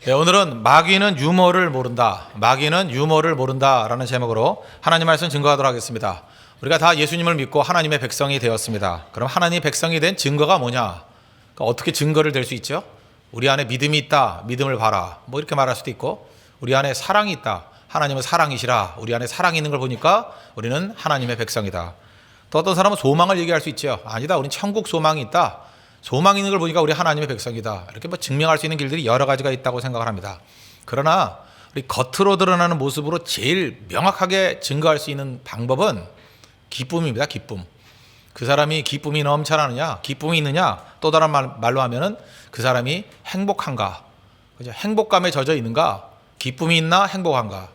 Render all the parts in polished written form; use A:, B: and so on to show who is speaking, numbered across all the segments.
A: 오늘은 마귀는 유머를 모른다. 마귀는 유머를 모른다라는 제목으로 하나님 말씀 증거하도록 하겠습니다. 우리가 다 예수님을 믿고 하나님의 백성이 되었습니다. 그럼 하나님의 백성이 된 증거가 뭐냐? 그러니까 어떻게 증거를 될 수 있죠? 우리 안에 믿음이 있다. 믿음을 봐라. 뭐 이렇게 말할 수도 있고, 우리 안에 사랑이 있다. 하나님은 사랑이시라. 우리 안에 사랑이 있는 걸 보니까 우리는 하나님의 백성이다. 또 어떤 사람은 소망을 얘기할 수 있죠. 아니다. 우리는 천국 소망이 있다. 소망 있는 걸 보니까 우리 하나님의 백성이다. 이렇게 뭐 증명할 수 있는 길들이 여러 가지가 있다고 생각을 합니다. 그러나 우리 겉으로 드러나는 모습으로 제일 명확하게 증거할 수 있는 방법은 기쁨입니다. 기쁨. 그 사람이 기쁨이 넘쳐나느냐, 기쁨이 있느냐, 또 다른 말로 하면은 그 사람이 행복한가, 그죠? 행복감에 젖어 있는가, 기쁨이 있나, 행복한가.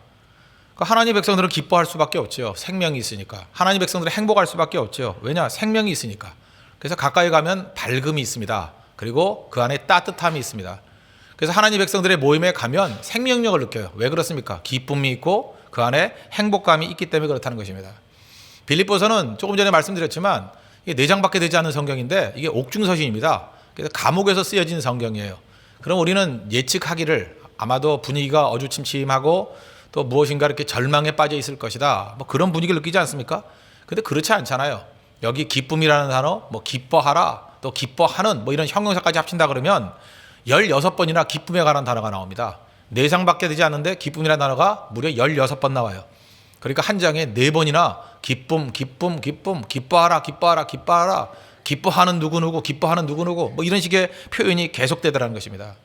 A: 하나님 백성들은 기뻐할 수밖에 없죠. 생명이 있으니까. 하나님 백성들은 행복할 수밖에 없죠. 왜냐? 생명이 있으니까. 그래서 가까이 가면 밝음이 있습니다. 그리고 그 안에 따뜻함이 있습니다. 그래서 하나님 백성들의 모임에 가면 생명력을 느껴요. 왜 그렇습니까? 기쁨이 있고 그 안에 행복감이 있기 때문에 그렇다는 것입니다. 빌립보서는 조금 전에 말씀드렸지만 이게 4장밖에 되지 않은 성경인데 이게 옥중서신입니다. 그래서 감옥에서 쓰여진 성경이에요. 그럼 우리는 예측하기를 아마도 분위기가 어주침침하고 또 무엇인가 이렇게 절망에 빠져 있을 것이다. 뭐 그런 분위기를 느끼지 않습니까? 근데 그렇지 않잖아요. 여기 기쁨이라는 단어, 뭐 기뻐하라, 또 기뻐하는 뭐 이런 형용사까지 합친다 그러면 16번이나 기쁨에 관한 단어가 나옵니다. 4장밖에 되지 않는데 기쁨이라는 단어가 무려 16번 나와요. 그러니까 한 장에 4번이나 기쁨, 기쁨, 기쁨, 기뻐하라, 기뻐하라, 기뻐하라, 기뻐하는 누구누구, 기뻐하는 누구누구 뭐 이런 식의 표현이 계속되더라는 것입니다.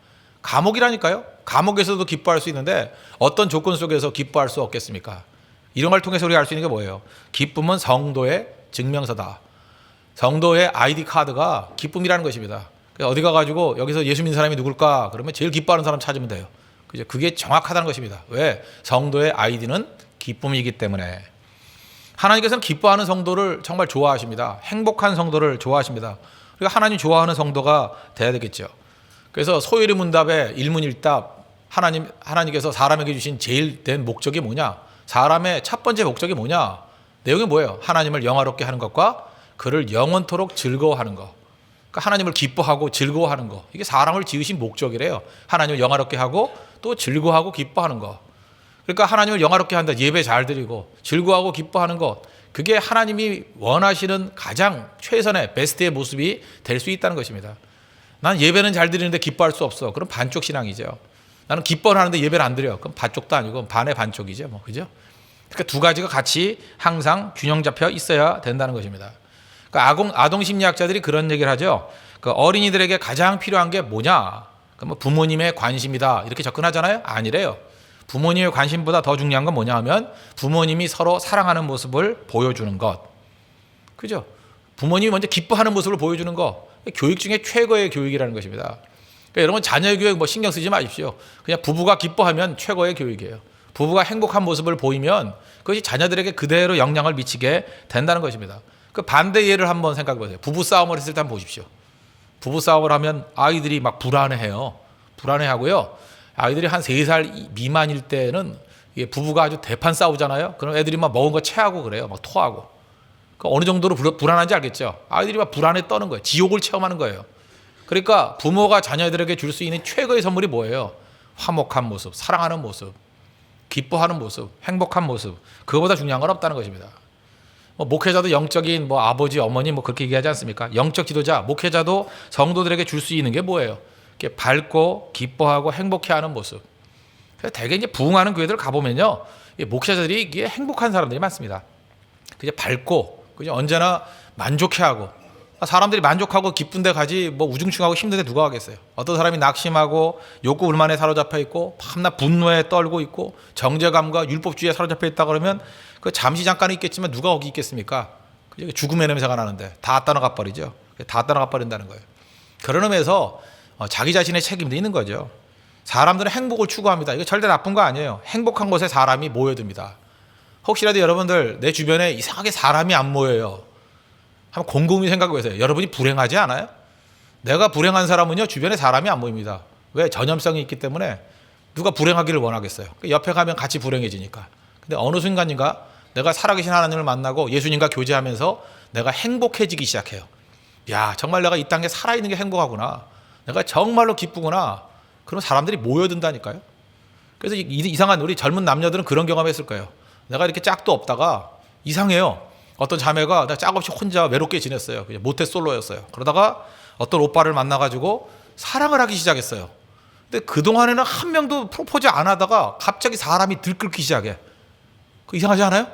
A: 감옥이라니까요. 감옥에서도 기뻐할 수 있는데 어떤 조건 속에서 기뻐할 수 없겠습니까? 이런 걸 통해서 우리가 알 수 있는 게 뭐예요? 기쁨은 성도의 증명서다. 성도의 아이디 카드가 기쁨이라는 것입니다. 어디 가가지고 여기서 예수 믿는 사람이 누굴까? 그러면 제일 기뻐하는 사람 찾으면 돼요. 그죠? 그게 정확하다는 것입니다. 왜? 성도의 아이디는 기쁨이기 때문에. 하나님께서는 기뻐하는 성도를 정말 좋아하십니다. 행복한 성도를 좋아하십니다. 그러니까 하나님 좋아하는 성도가 돼야 되겠죠. 그래서 소요리 문답의 일문일답, 하나님께서 사람에게 주신 제일 된 목적이 뭐냐? 사람의 첫 번째 목적이 뭐냐? 내용이 뭐예요? 하나님을 영화롭게 하는 것과 그를 영원토록 즐거워하는 것. 그러니까 하나님을 기뻐하고 즐거워하는 것. 이게 사람을 지으신 목적이래요. 하나님을 영화롭게 하고 또 즐거워하고 기뻐하는 것. 그러니까 하나님을 영화롭게 한다. 예배 잘 드리고 즐거워하고 기뻐하는 것. 그게 하나님이 원하시는 가장 최선의 베스트의 모습이 될 수 있다는 것입니다. 난 예배는 잘 드리는데 기뻐할 수 없어. 그럼 반쪽 신앙이죠. 나는 기뻐는 하는데 예배를 안 드려. 그럼 반쪽도 아니고 반의 반쪽이죠. 뭐 그죠? 그러니까 두 가지가 같이 항상 균형 잡혀 있어야 된다는 것입니다. 그러니까 아동 심리학자들이 그런 얘기를 하죠. 그 어린이들에게 가장 필요한 게 뭐냐? 뭐 부모님의 관심이다. 이렇게 접근하잖아요. 아니래요. 부모님의 관심보다 더 중요한 건 뭐냐 하면 부모님이 서로 사랑하는 모습을 보여주는 것. 그죠? 부모님이 먼저 기뻐하는 모습을 보여주는 것. 교육 중에 최고의 교육이라는 것입니다. 그러니까 여러분 자녀의 교육 뭐 신경 쓰지 마십시오. 그냥 부부가 기뻐하면 최고의 교육이에요. 부부가 행복한 모습을 보이면 그것이 자녀들에게 그대로 영향을 미치게 된다는 것입니다. 그 반대 예를 한번 생각해 보세요. 부부 싸움을 했을 때 한번 보십시오. 부부 싸움을 하면 아이들이 막 불안해해요. 불안해하고요. 아이들이 한 3살 미만일 때는 부부가 아주 대판 싸우잖아요. 그럼 애들이 막 먹은 거 체하고 그래요. 막 토하고. 어느 정도로 불안한지 알겠죠? 아이들이 막 불안에 떠는 거예요. 지옥을 체험하는 거예요. 그러니까 부모가 자녀들에게 줄 수 있는 최고의 선물이 뭐예요? 화목한 모습, 사랑하는 모습, 기뻐하는 모습, 행복한 모습. 그거보다 중요한 건 없다는 것입니다. 목회자도 영적인 아버지, 어머니 그렇게 얘기하지 않습니까? 영적 지도자, 목회자도 성도들에게 줄 수 있는 게 뭐예요? 이렇게 밝고 기뻐하고 행복해하는 모습. 그래서 대개 이제 부흥하는 교회들 가보면요, 목회자들이 이게 행복한 사람들이 많습니다. 그냥 밝고, 그죠? 언제나 만족해하고. 사람들이 만족하고 기쁜데 가지 우중충하고 힘든데 누가 가겠어요? 어떤 사람이 낙심하고 욕구 불만에 사로잡혀 있고 밤낮 분노에 떨고 있고 정죄감과 율법주의에 사로잡혀 있다 그러면 그 잠시 잠깐은 있겠지만 누가 거기 있겠습니까? 죽음의 냄새가 나는데 다 떠나가 버리죠. 다 떠나가 버린다는 거예요. 그런 의미에서 자기 자신의 책임도 있는 거죠. 사람들은 행복을 추구합니다. 이거 절대 나쁜 거 아니에요. 행복한 곳에 사람이 모여듭니다. 혹시라도 여러분들 내 주변에 이상하게 사람이 안 모여요. 한번 곰곰이 생각해 보세요. 여러분이 불행하지 않아요? 내가 불행한 사람은요, 주변에 사람이 안 모입니다. 왜? 전염성이 있기 때문에 누가 불행하기를 원하겠어요. 옆에 가면 같이 불행해지니까. 근데 어느 순간인가 내가 살아계신 하나님을 만나고 예수님과 교제하면서 내가 행복해지기 시작해요. 야, 정말 내가 이 땅에 살아있는 게 행복하구나. 내가 정말로 기쁘구나. 그럼 사람들이 모여든다니까요. 그래서 이상한 우리 젊은 남녀들은 그런 경험했을 거예요. 내가 이렇게 짝도 없다가 이상해요. 어떤 자매가 내가 짝 없이 혼자 외롭게 지냈어요. 그냥 모태 솔로였어요. 그러다가 어떤 오빠를 만나가지고 사랑을 하기 시작했어요. 근데 그동안에는 한 명도 프로포즈 안 하다가 갑자기 사람이 들끓기 시작해. 그 이상하지 않아요?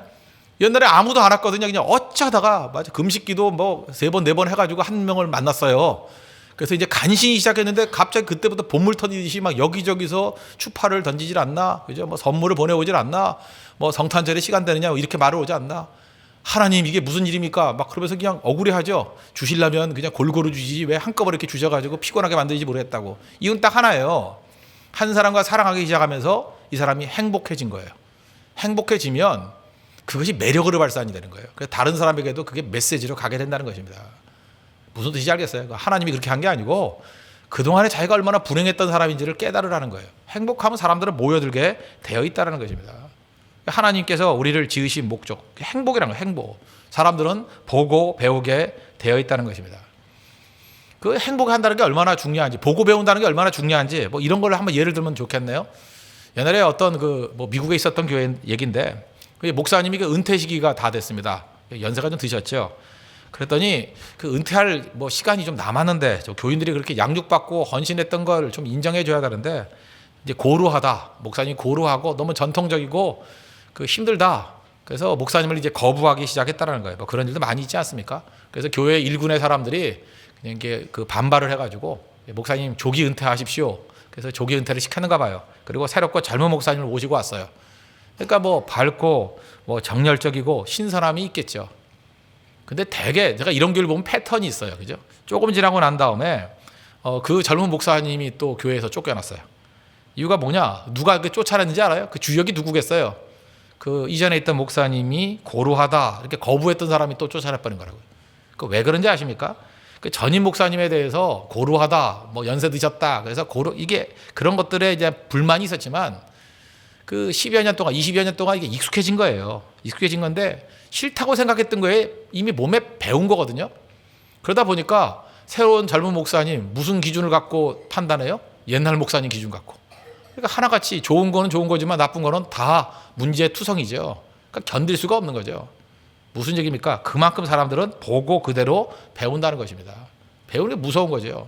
A: 옛날에 아무도 안 왔거든요. 그냥 어쩌다가 맞아 금식기도 뭐 3번 4번 해가지고 한 명을 만났어요. 그래서 이제 간신히 시작했는데 갑자기 그때부터 본물 터지듯이 막 여기저기서 추파를 던지질 않나, 그죠? 뭐 선물을 보내오질 않나, 뭐 성탄절에 시간 되느냐 이렇게 말을 오지 않나. 하나님 이게 무슨 일입니까? 막 그러면서 그냥 억울해하죠. 주시려면 그냥 골고루 주시지 왜 한꺼번에 이렇게 주셔가지고 피곤하게 만들지 모르겠다고. 이건 딱 하나예요. 한 사람과 사랑하기 시작하면서 이 사람이 행복해진 거예요. 행복해지면 그것이 매력으로 발산이 되는 거예요. 그래서 다른 사람에게도 그게 메시지로 가게 된다는 것입니다. 무슨 뜻인지 알겠어요? 하나님이 그렇게 한 게 아니고 그동안에 자기가 얼마나 불행했던 사람인지를 깨달으라는 거예요. 행복하면 사람들은 모여들게 되어 있다는 것입니다. 하나님께서 우리를 지으신 목적, 행복이라는 거예요. 행복. 사람들은 보고 배우게 되어 있다는 것입니다. 그 행복한다는 게 얼마나 중요한지, 보고 배운다는 게 얼마나 중요한지, 뭐 이런 걸 한번 예를 들면 좋겠네요. 옛날에 어떤 뭐 미국에 있었던 교회 얘기인데, 목사님이 그 은퇴 시기가 다 됐습니다. 연세가 좀 드셨죠. 그랬더니 그 은퇴할 뭐 시간이 좀 남았는데 교인들이 그렇게 양육받고 헌신했던 걸 좀 인정해 줘야 되는데 이제 고루하다. 목사님이 고루하고 너무 전통적이고 그 힘들다. 그래서 목사님을 이제 거부하기 시작했다는 거예요. 뭐 그런 일도 많이 있지 않습니까? 그래서 교회 일군의 사람들이 그냥 이게 그 반발을 해가지고 목사님 조기 은퇴하십시오. 그래서 조기 은퇴를 시켰는가 봐요. 그리고 새롭고 젊은 목사님을 모시고 왔어요. 그러니까 뭐 밝고 뭐 정열적이고 신선함이 있겠죠. 근데 대개 제가 이런 교회를 보면 패턴이 있어요. 그죠? 조금 지나고 난 다음에 그 젊은 목사님이 또 교회에서 쫓겨났어요. 이유가 뭐냐? 누가 그 쫓아냈는지 알아요? 그 주역이 누구겠어요? 그 이전에 있던 목사님이 고루하다 이렇게 거부했던 사람이 또 쫓아내버린 거라고요. 그 왜 그런지 아십니까? 그 전임 목사님에 대해서 고루하다, 뭐 연세 드셨다, 그래서 이게 그런 것들에 이제 불만이 있었지만 그 10여 년 동안, 20여 년 동안 이게 익숙해진 거예요. 익숙해진 건데 싫다고 생각했던 거에 이미 몸에 배운 거거든요. 그러다 보니까 새로운 젊은 목사님 무슨 기준을 갖고 판단해요? 옛날 목사님 기준 갖고. 그러니까 하나같이 좋은 거는 좋은 거지만 나쁜 거는 다 문제투성이죠. 그러니까 견딜 수가 없는 거죠. 무슨 얘기입니까? 그만큼 사람들은 보고 그대로 배운다는 것입니다. 배우는 게 무서운 거죠.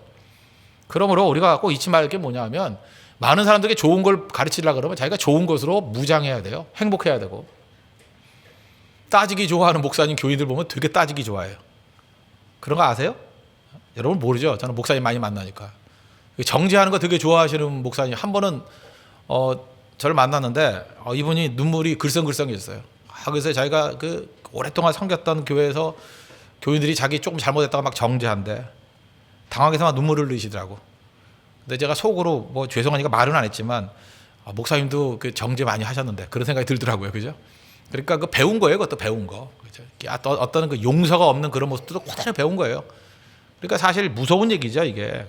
A: 그러므로 우리가 꼭 잊지 말 게 뭐냐 하면 많은 사람들에게 좋은 걸 가르치려고 그러면 자기가 좋은 것으로 무장해야 돼요. 행복해야 되고. 따지기 좋아하는 목사님 교인들 보면 되게 따지기 좋아해요. 그런 거 아세요? 여러분 모르죠? 저는 목사님 많이 만나니까. 정죄하는 거 되게 좋아하시는 목사님 한 번은 저를 만났는데 이분이 눈물이 글썽글썽해졌어요. 그래서 자기가 그 오랫동안 섬겼던 교회에서 교인들이 자기 조금 잘못했다가 막 정죄한대. 당황해서 막 눈물을 흘리시더라고. 근데 제가 속으로 뭐 죄송하니까 말은 안 했지만 목사님도 그 정죄 많이 하셨는데 그런 생각이 들더라고요. 그죠? 그러니까 그 배운 거예요. 그것도 배운 거. 그죠? 어떤 그 용서가 없는 그런 모습도 그대로 배운 거예요. 그러니까 사실 무서운 얘기죠, 이게.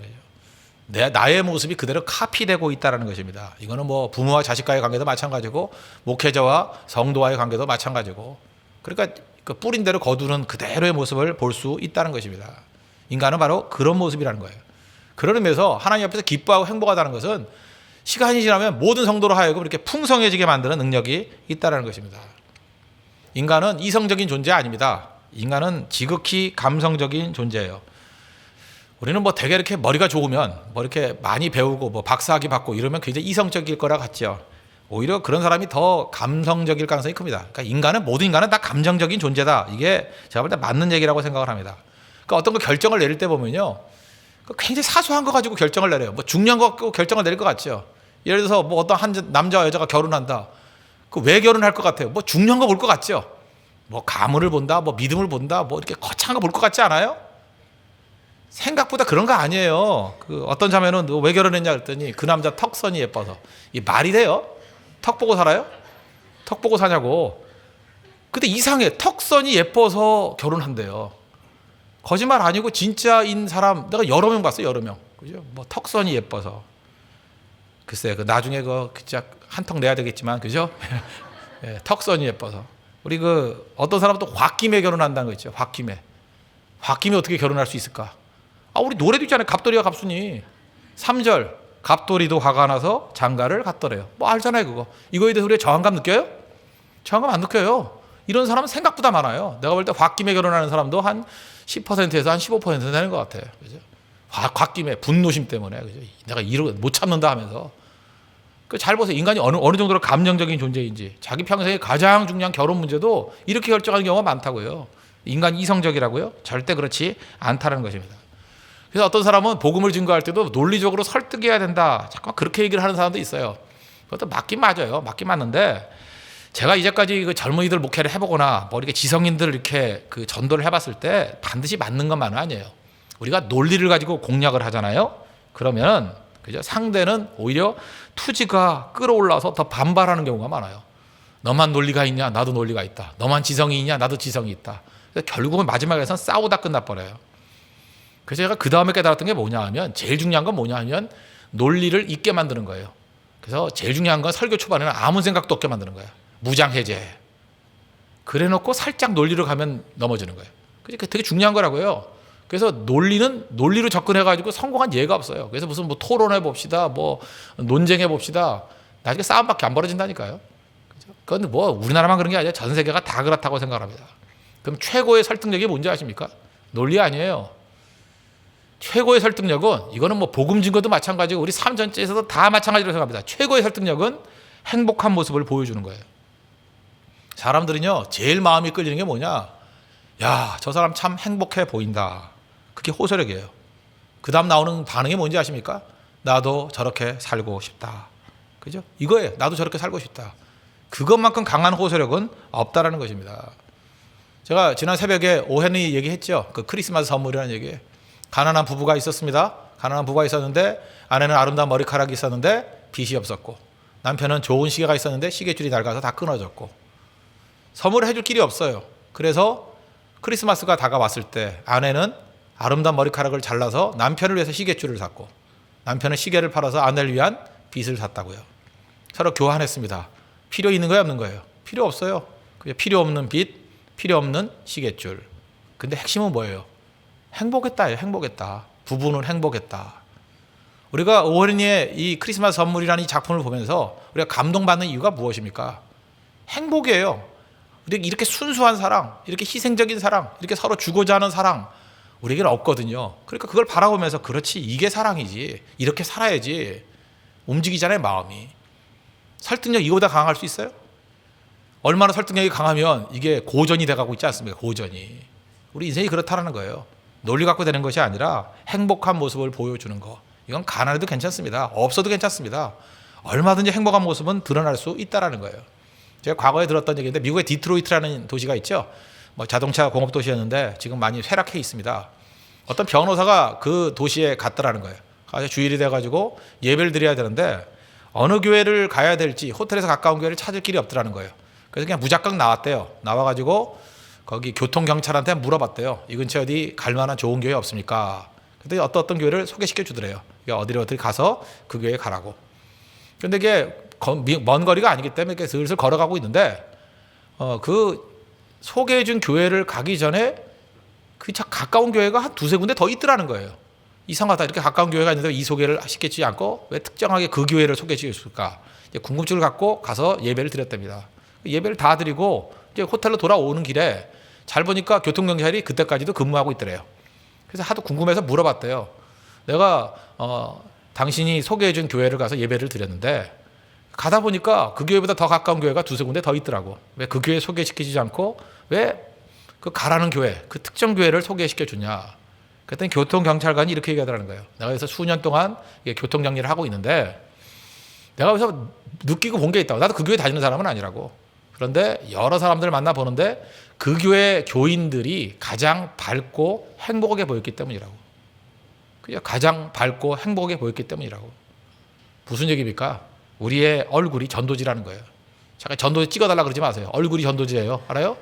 A: 나의 모습이 그대로 카피되고 있다는 것입니다. 이거는 뭐 부모와 자식과의 관계도 마찬가지고 목회자와 성도와의 관계도 마찬가지고 그러니까 그 뿌린 대로 거두는 그대로의 모습을 볼 수 있다는 것입니다. 인간은 바로 그런 모습이라는 거예요. 그런 의미에서 하나님 앞에서 기뻐하고 행복하다는 것은 시간이 지나면 모든 성도로 하여금 이렇게 풍성해지게 만드는 능력이 있다는 것입니다. 인간은 이성적인 존재 아닙니다. 인간은 지극히 감성적인 존재예요. 우리는 뭐 되게 이렇게 머리가 좋으면 뭐 이렇게 많이 배우고 뭐 박사학위 받고 이러면 굉장히 이성적일 거라 같죠. 오히려 그런 사람이 더 감성적일 가능성이 큽니다. 그러니까 모든 인간은 다 감정적인 존재다. 이게 제가 볼 때 맞는 얘기라고 생각을 합니다. 그러니까 어떤 거 결정을 내릴 때 보면요. 굉장히 사소한 거 가지고 결정을 내려요. 뭐 중요한 거 갖고 결정을 내릴 것 같죠. 예를 들어서 뭐 어떤 한 남자와 여자가 결혼한다. 그 왜 결혼할 것 같아요? 뭐 중요한 거 볼 것 같죠. 뭐 가문을 본다, 뭐 믿음을 본다, 뭐 이렇게 거창한 거 볼 것 같지 않아요? 생각보다 그런 거 아니에요. 그 어떤 자매는 너 왜 결혼했냐 그랬더니 그 남자 턱선이 예뻐서. 이 말이 돼요? 턱 보고 살아요? 턱 보고 사냐고. 근데 이상해. 턱선이 예뻐서 결혼한대요. 거짓말 아니고 진짜인 사람 내가 여러 명 봤어요. 여러 명. 그죠? 뭐 턱선이 예뻐서. 글쎄 그 나중에 그 진짜 한턱 내야 되겠지만 그죠? 예, 턱선이 예뻐서. 우리 그 어떤 사람은 또 홧김에 결혼한다는 거 있죠. 홧김에. 홧김에 어떻게 결혼할 수 있을까? 우리 노래도 있잖아요. 갑돌이와 갑순이. 3절 갑돌이도 화가 나서 장가를 갔더래요. 뭐 알잖아요 그거. 이거에 대해서 우리가 저항감 느껴요? 저항감 안 느껴요. 이런 사람은 생각보다 많아요. 내가 볼 때 홧김에 결혼하는 사람도 한 10%에서 한 15% 되는 것 같아요. 그죠? 홧김에 분노심 때문에 그죠? 내가 이러고 못 참는다 하면서. 잘 보세요. 인간이 어느 정도로 감정적인 존재인지. 자기 평생에 가장 중요한 결혼 문제도 이렇게 결정하는 경우가 많다고요. 인간이 이성적이라고요? 절대 그렇지 않다는 것입니다. 그래서 어떤 사람은 복음을 증거할 때도 논리적으로 설득해야 된다. 잠깐 그렇게 얘기를 하는 사람도 있어요. 그것도 맞긴 맞아요. 맞긴 맞는데 제가 이제까지 그 젊은이들 목회를 해보거나 뭐 이렇게 지성인들 이렇게 그 전도를 해봤을 때 반드시 맞는 것만은 아니에요. 우리가 논리를 가지고 공략을 하잖아요. 그러면 그죠? 상대는 오히려 투지가 끌어올라서 더 반발하는 경우가 많아요. 너만 논리가 있냐? 나도 논리가 있다. 너만 지성이 있냐? 나도 지성이 있다. 그래서 결국은 마지막에선 싸우다 끝나버려요. 그래서 제가 그 다음에 깨달았던 게 뭐냐 하면 제일 중요한 건 뭐냐 하면 논리를 있게 만드는 거예요. 그래서 제일 중요한 건 설교 초반에는 아무 생각도 없게 만드는 거예요. 무장해제. 그래 놓고 살짝 논리로 가면 넘어지는 거예요. 그게 되게 중요한 거라고요. 그래서 논리는 논리로 접근해가지고 성공한 예가 없어요. 그래서 무슨 뭐 토론해 봅시다, 뭐 논쟁해 봅시다. 나중에 싸움밖에 안 벌어진다니까요. 그건 뭐 우리나라만 그런 게 아니라 전 세계가 다 그렇다고 생각합니다. 그럼 최고의 설득력이 뭔지 아십니까? 논리 아니에요. 최고의 설득력은 이거는 뭐 복음 증거도 마찬가지고 우리 삶 전체에서도 다 마찬가지로 생각합니다. 최고의 설득력은 행복한 모습을 보여주는 거예요. 사람들은요 제일 마음이 끌리는 게 뭐냐? 야, 저 사람 참 행복해 보인다. 그게 호소력이에요. 그 다음 나오는 반응이 뭔지 아십니까? 나도 저렇게 살고 싶다. 그죠? 이거예요. 나도 저렇게 살고 싶다. 그것만큼 강한 호소력은 없다라는 것입니다. 제가 지난 새벽에 오헨리 얘기했죠. 그 크리스마스 선물이라는 얘기. 가난한 부부가 있었습니다. 가난한 부부가 있었는데 아내는 아름다운 머리카락이 있었는데 빗이 없었고 남편은 좋은 시계가 있었는데 시계줄이 낡아서 다 끊어졌고 선물을 해줄 길이 없어요. 그래서 크리스마스가 다가왔을 때 아내는 아름다운 머리카락을 잘라서 남편을 위해서 시계줄을 샀고 남편은 시계를 팔아서 아내를 위한 빗을 샀다고요. 서로 교환했습니다. 필요 있는 거예요, 없는 거예요? 필요 없어요. 그냥 필요 없는 빗, 필요 없는 시계줄. 근데 핵심은 뭐예요? 행복했다예요. 행복했다. 부부는 행복했다. 우리가 오웬리의 이 크리스마스 선물이라는 이 작품을 보면서 우리가 감동받는 이유가 무엇입니까? 행복이에요. 이렇게 순수한 사랑, 이렇게 희생적인 사랑, 이렇게 서로 주고자 하는 사랑 우리에게는 없거든요. 그러니까 그걸 바라보면서 그렇지 이게 사랑이지 이렇게 살아야지 움직이잖아요 마음이. 설득력 이거보다 강할 수 있어요? 얼마나 설득력이 강하면 이게 고전이 돼가고 있지 않습니까? 고전이. 우리 인생이 그렇다는 거예요. 논리 갖고 되는 것이 아니라 행복한 모습을 보여주는 거. 이건 가난해도 괜찮습니다. 없어도 괜찮습니다. 얼마든지 행복한 모습은 드러날 수 있다는 거예요. 제가 과거에 들었던 얘기인데 미국의 디트로이트라는 도시가 있죠. 뭐 자동차 공업 도시였는데 지금 많이 쇠락해 있습니다. 어떤 변호사가 그 도시에 갔더라는 거예요. 가서 주일이 돼가지고 예배를 드려야 되는데 어느 교회를 가야 될지 호텔에서 가까운 교회를 찾을 길이 없더라는 거예요. 그래서 그냥 무작정 나왔대요. 나와가지고 거기 교통경찰한테 물어봤대요. 이 근처에 어디 갈 만한 좋은 교회 없습니까? 근데 어떤 교회를 소개시켜 주더래요. 어디로 가서 그 교회에 가라고. 근데 이게 먼 거리가 아니기 때문에 이렇게 슬슬 걸어가고 있는데 그 소개해 준 교회를 가기 전에 그 가까운 교회가 한 두세 군데 더 있더라는 거예요. 이상하다. 이렇게 가까운 교회가 있는데 이 소개를 시키지 않고 왜 특정하게 그 교회를 소개시켜 줬을까? 궁금증을 갖고 가서 예배를 드렸답니다. 예배를 다 드리고 이제 호텔로 돌아오는 길에 잘 보니까 교통경찰이 그때까지도 근무하고 있더래요. 그래서 하도 궁금해서 물어봤대요. 내가 당신이 소개해 준 교회를 가서 예배를 드렸는데 가다 보니까 그 교회보다 더 가까운 교회가 두세 군데 더 있더라고. 왜 그 교회 소개시키지 않고 왜 그 가라는 교회, 그 특정 교회를 소개시켜 주냐. 그랬더니 교통경찰관이 이렇게 얘기하더라는 거예요. 내가 여기서 수년 동안 교통정리를 하고 있는데 내가 여기서 느끼고 본 게 있다고. 나도 그 교회 다니는 사람은 아니라고. 그런데 여러 사람들을 만나보는데 그 교회 교인들이 가장 밝고 행복하게 보였기 때문이라고. 그냥 가장 밝고 행복하게 보였기 때문이라고. 무슨 얘기입니까? 우리의 얼굴이 전도지라는 거예요. 잠깐 전도지 찍어달라 그러지 마세요. 얼굴이 전도지예요. 알아요?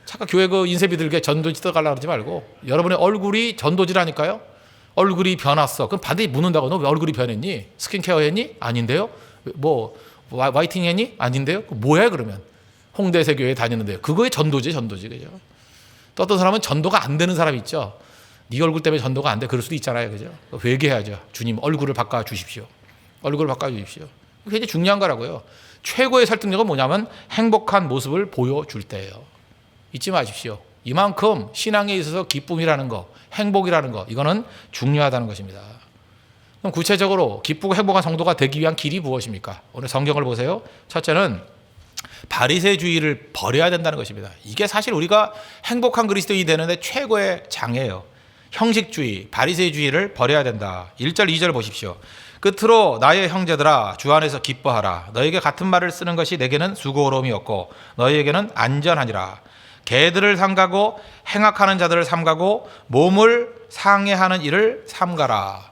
A: 잠깐 교회 그 인쇄비 들게 전도지 찍어달라 그러지 말고 여러분의 얼굴이 전도지라니까요. 얼굴이 변했어. 그럼 반드시 묻는다고. 너 왜 얼굴이 변했니? 스킨케어 했니? 아닌데요. 뭐 화이팅 했니? 아닌데요. 뭐야 그러면? 홍대세 교회 다니는데요. 그거의 전도지 그죠? 또 어떤 사람은 전도가 안 되는 사람이 있죠. 네 얼굴 때문에 전도가 안 돼. 그럴 수도 있잖아요. 그죠? 회개해야죠. 주님 얼굴을 바꿔 주십시오. 얼굴을 바꿔주십시오. 그게 이제 중요한 거라고요. 최고의 설득력은 뭐냐면 행복한 모습을 보여줄 때예요. 잊지 마십시오. 이만큼 신앙에 있어서 기쁨이라는 거, 행복이라는 거, 이거는 중요하다는 것입니다. 그럼 구체적으로 기쁘고 행복한 성도가 되기 위한 길이 무엇입니까? 오늘 성경을 보세요. 첫째는 바리새주의를 버려야 된다는 것입니다. 이게 사실 우리가 행복한 그리스도인이 되는데 최고의 장애예요. 형식주의, 바리새주의를 버려야 된다. 1절, 2절 보십시오. 끝으로 나의 형제들아 주 안에서 기뻐하라. 너에게 같은 말을 쓰는 것이 내게는 수고로움이 없고 너희에게는 안전하니라. 개들을 삼가고 행악하는 자들을 삼가고 몸을 상해하는 일을 삼가라.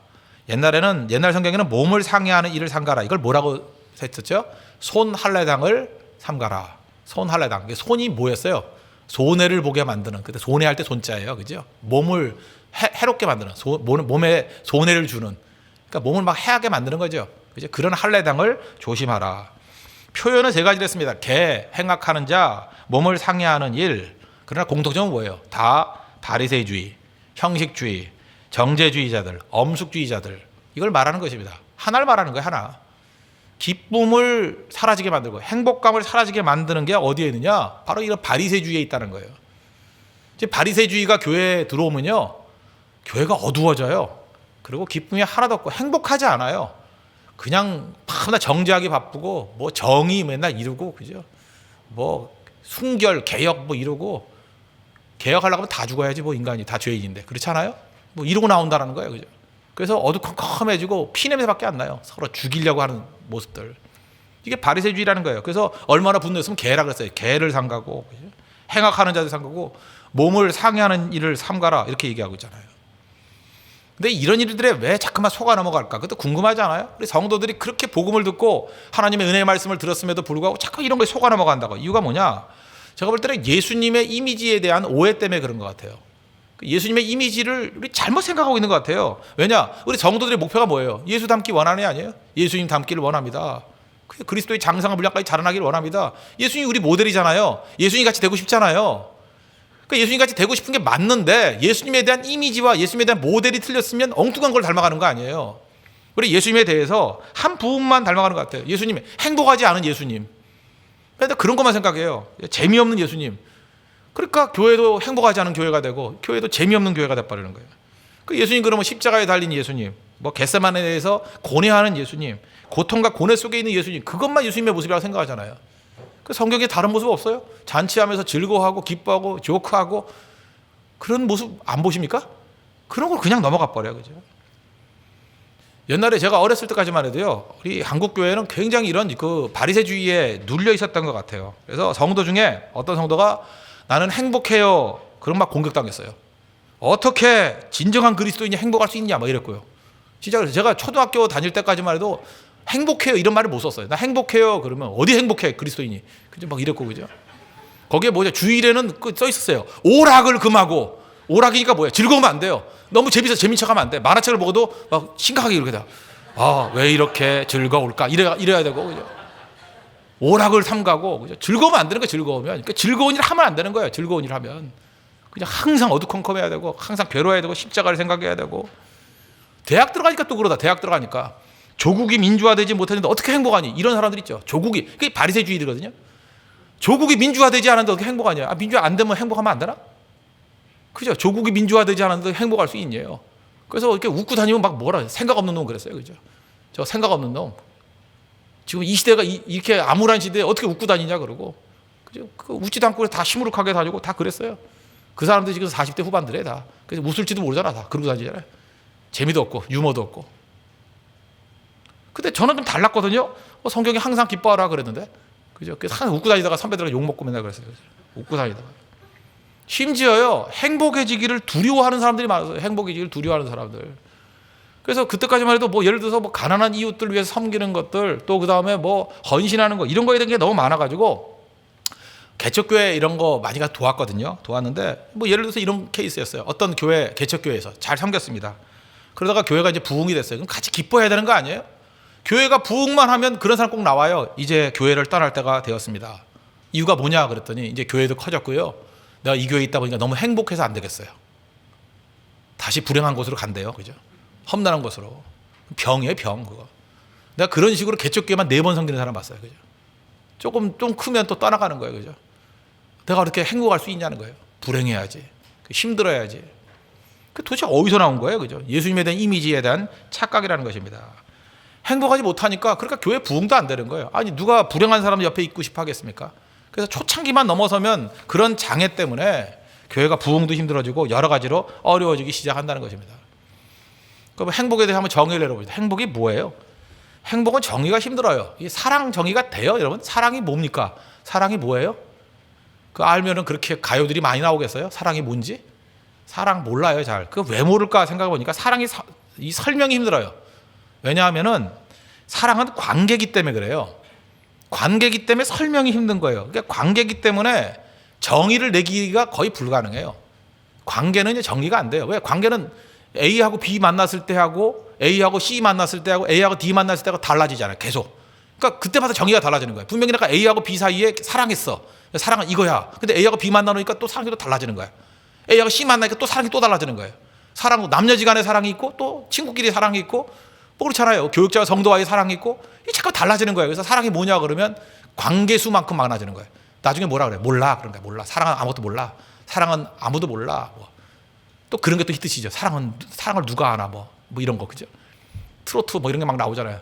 A: 옛날 성경에는 몸을 상해하는 일을 삼가라. 이걸 뭐라고 했었죠? 손할례당을 삼가라. 손할례당. 손이 뭐였어요? 손해를 보게 만드는. 그때 손해할 때 손자예요, 그죠? 몸을 해롭게 만드는, 몸에 손해를 주는. 그러니까 몸을 막 해하게 만드는 거죠. 그죠? 그런 할례당을 조심하라. 표현은 세 가지를 했습니다. 개, 행악하는 자, 몸을 상해하는 일. 그러나 공통점은 뭐예요? 다 바리새주의, 형식주의, 정죄주의자들, 엄숙주의자들. 이걸 말하는 것입니다. 하나를 말하는 거예요. 하나. 기쁨을 사라지게 만들고 행복감을 사라지게 만드는 게 어디에 있느냐? 바로 이런 바리새주의에 있다는 거예요. 이제 바리새주의가 교회에 들어오면요, 교회가 어두워져요. 그리고 기쁨이 하나도 없고 행복하지 않아요. 그냥 밤낮 정죄하기 바쁘고 뭐 정의 맨날 이루고, 그죠? 뭐 순결, 개혁 뭐 이루고, 개혁하려고 하면 다 죽어야지 뭐 인간이 다 죄인인데, 그렇지 않아요? 뭐 이러고 나온다는 거예요, 그죠? 그래서 어두컴컴해지고 피냄새밖에 안 나요. 서로 죽이려고 하는 모습들. 이게 바리새주의라는 거예요. 그래서 얼마나 분노했으면 개라 그랬어요. 개를 삼가고, 그죠? 행악하는 자들 삼가고 몸을 상해하는 일을 삼가라, 이렇게 얘기하고 있잖아요. 근데 이런 일들에 왜 자꾸만 속아 넘어갈까? 그것도 궁금하지 않아요? 우리 성도들이 그렇게 복음을 듣고 하나님의 은혜의 말씀을 들었음에도 불구하고 자꾸 이런 거에 속아 넘어간다고. 이유가 뭐냐? 제가 볼 때는 예수님의 이미지에 대한 오해 때문에 그런 것 같아요. 예수님의 이미지를 우리 잘못 생각하고 있는 것 같아요. 왜냐? 우리 성도들의 목표가 뭐예요? 예수 닮기 원하는 애 아니에요? 예수님 닮기를 원합니다. 그리스도의 장성한 분량까지 자라나기를 원합니다. 예수님이 우리 모델이잖아요. 예수님 같이 되고 싶잖아요. 그러니까 예수님 같이 되고 싶은 게 맞는데 예수님에 대한 이미지와 예수님에 대한 모델이 틀렸으면 엉뚱한 걸 닮아가는 거 아니에요. 우리 예수님에 대해서 한 부분만 닮아가는 것 같아요. 예수님, 행복하지 않은 예수님. 그런데 그런 것만 생각해요. 재미없는 예수님. 그러니까 교회도 행복하지 않은 교회가 되고 교회도 재미없는 교회가 돼버리는 거예요. 그 예수님 그러면 십자가에 달린 예수님, 뭐 겟세마네에 대해서 고뇌하는 예수님, 고통과 고뇌 속에 있는 예수님, 그것만 예수님의 모습이라고 생각하잖아요. 그 성경에 다른 모습 없어요? 잔치하면서 즐거워하고 기뻐하고 조크하고 그런 모습 안 보십니까? 그런 걸 그냥 넘어가 버려요, 그죠? 옛날에 제가 어렸을 때까지만 해도요, 우리 한국 교회는 굉장히 이런 그 바리새주의에 눌려 있었던 것 같아요. 그래서 성도 중에 어떤 성도가 나는 행복해요, 그런 막 공격당했어요. 어떻게 진정한 그리스도인이 행복할 수 있냐 막 이랬고요. 진짜 그래서 제가 초등학교 다닐 때까지만 해도 행복해요 이런 말을 못 썼어요. 나 행복해요 그러면 어디 행복해 그리스도인이, 그죠? 막 이랬고, 그죠? 거기에 뭐죠? 주일에는 써 있었어요. 오락을 금하고. 오락이니까 뭐야? 즐거우면 안 돼요. 너무 재밌어서 재민 척하면 안 돼. 만화책을 보고도 막 심각하게 이렇게 돼. 아, 왜 이렇게 즐거울까? 이래야 되고, 그죠? 오락을 삼가고, 그죠? 즐거우면 안 되는 거예요. 즐거우면. 그러니까 즐거운 일 하면 안 되는 거예요. 즐거운 일 하면 그냥 항상 어두컴컴해야 되고, 항상 괴로워야 되고, 십자가를 생각해야 되고. 대학 들어가니까 또 그러다. 대학 들어가니까 조국이 민주화되지 못했는데 어떻게 행복하니? 이런 사람들 있죠. 조국이, 그게 바리새주의들거든요. 조국이 민주화되지 않았는데 어떻게 행복하냐? 아, 민주화 안 되면 행복하면 안 되나? 그죠? 조국이 민주화되지 않았는데 행복할 수 있냐요. 그래서 이렇게 웃고 다니면 막 뭐라 생각 없는 놈 그랬어요, 그죠? 저 생각 없는 놈. 지금 이 시대가 이렇게 암울한 시대에 어떻게 웃고 다니냐 그러고, 그죠? 그 웃지도 않고 다 시무룩하게 다니고 다 그랬어요. 그 사람들 지금 40대 후반들에 다. 그래서 웃을지도 모르잖아, 다 그러고 다니잖아요. 재미도 없고 유머도 없고. 근데 저는 좀 달랐거든요. 성경이 항상 기뻐하라 그랬는데, 그죠? 그래서 항상 웃고 다니다가 선배들과 욕 먹고 맨날 그랬어요. 웃고 다니다가. 심지어요, 행복해지기를 두려워하는 사람들이 많았어요. 행복해지기를 두려워하는 사람들. 그래서 그때까지만 해도 뭐 예를 들어서 뭐 가난한 이웃들 위해서 섬기는 것들, 또 그 다음에 뭐 헌신하는 거, 이런 거에 대한 게 너무 많아가지고 개척교회 이런 거 많이 도왔거든요. 도왔는데 뭐 예를 들어서 이런 케이스였어요. 어떤 교회, 개척교회에서 잘 섬겼습니다. 그러다가 교회가 이제 부흥이 됐어요. 그럼 같이 기뻐해야 되는 거 아니에요? 교회가 부흥만 하면 그런 사람 꼭 나와요. 이제 교회를 떠날 때가 되었습니다. 이유가 뭐냐 그랬더니 이제 교회도 커졌고요. 내가 이 교회에 있다 보니까 너무 행복해서 안 되겠어요. 다시 불행한 곳으로 간대요. 그죠? 험난한 곳으로. 병이에요, 병, 그거. 내가 그런 식으로 개척교회만 4번 섬기는 사람 봤어요. 그죠? 좀 크면 또 떠나가는 거예요. 그죠? 내가 그렇게 행복할 수 있냐는 거예요. 불행해야지. 힘들어야지. 그 도대체 어디서 나온 거예요? 그죠? 예수님에 대한 이미지에 대한 착각이라는 것입니다. 행복하지 못하니까 그러니까 교회 부흥도 안 되는 거예요. 아니 누가 불행한 사람 옆에 있고 싶어 하겠습니까? 그래서 초창기만 넘어서면 그런 장애 때문에 교회가 부흥도 힘들어지고 여러 가지로 어려워지기 시작한다는 것입니다. 그럼 행복에 대해서 한번 정의를 내려보죠. 행복이 뭐예요? 행복은 정의가 힘들어요. 이 사랑 정의가 돼요, 여러분? 사랑이 뭡니까? 사랑이 뭐예요? 그 알면은 그렇게 가요들이 많이 나오겠어요? 사랑이 뭔지? 사랑 몰라요, 잘. 그 왜 모를까 생각해 보니까 이 설명이 힘들어요. 왜냐하면은 사랑은 관계이기 때문에 그래요. 관계이기 때문에 설명이 힘든 거예요. 그러니까 관계이기 때문에 정의를 내기가 거의 불가능해요. 관계는 이제 정의가 안 돼요. 왜? 관계는 A하고 B 만났을 때 하고 A하고 C 만났을 때 하고 A하고 D 만났을 때하고 달라지잖아요. 계속. 그러니까 그때마다 정의가 달라지는 거예요. 분명히 내가 A하고 B 사이에 사랑했어. 사랑은 이거야. 근데 A하고 B 만나놓으니까 또 사랑이 또 달라지는 거야. A하고 C 만나니까 또 사랑이 또 달라지는 거예요. 사랑, 남녀지간의 사랑이 있고 또 친구끼리 사랑이 있고 뭐 그렇잖아요. 교육자와 성도와의 사랑이 있고 이 자꾸 달라지는 거예요. 그래서 사랑이 뭐냐 그러면 관계수만큼 많아지는 거예요. 나중에 뭐라 그래? 몰라. 그런 거야. 몰라. 사랑은 아무것도 몰라. 사랑은 아무도 몰라. 뭐. 또 그런 게 또 히트치죠. 사랑을 누가 하나 뭐 이런 거 그죠? 트로트 뭐 이런 게 막 나오잖아요.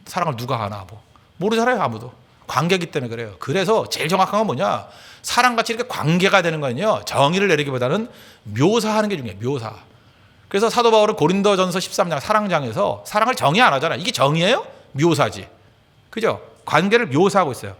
A: 사랑을 누가 하나 뭐 모르잖아요. 아무도. 관계이기 때문에 그래요. 그래서 제일 정확한 건 뭐냐? 사랑같이 이렇게 관계가 되는 거는요. 정의를 내리기보다는 묘사하는 게 중요해요. 묘사. 그래서 사도 바울은 고린도전서 13장 사랑장에서 사랑을 정의 안 하잖아요. 이게 정의예요? 묘사지. 그죠? 관계를 묘사하고 있어요.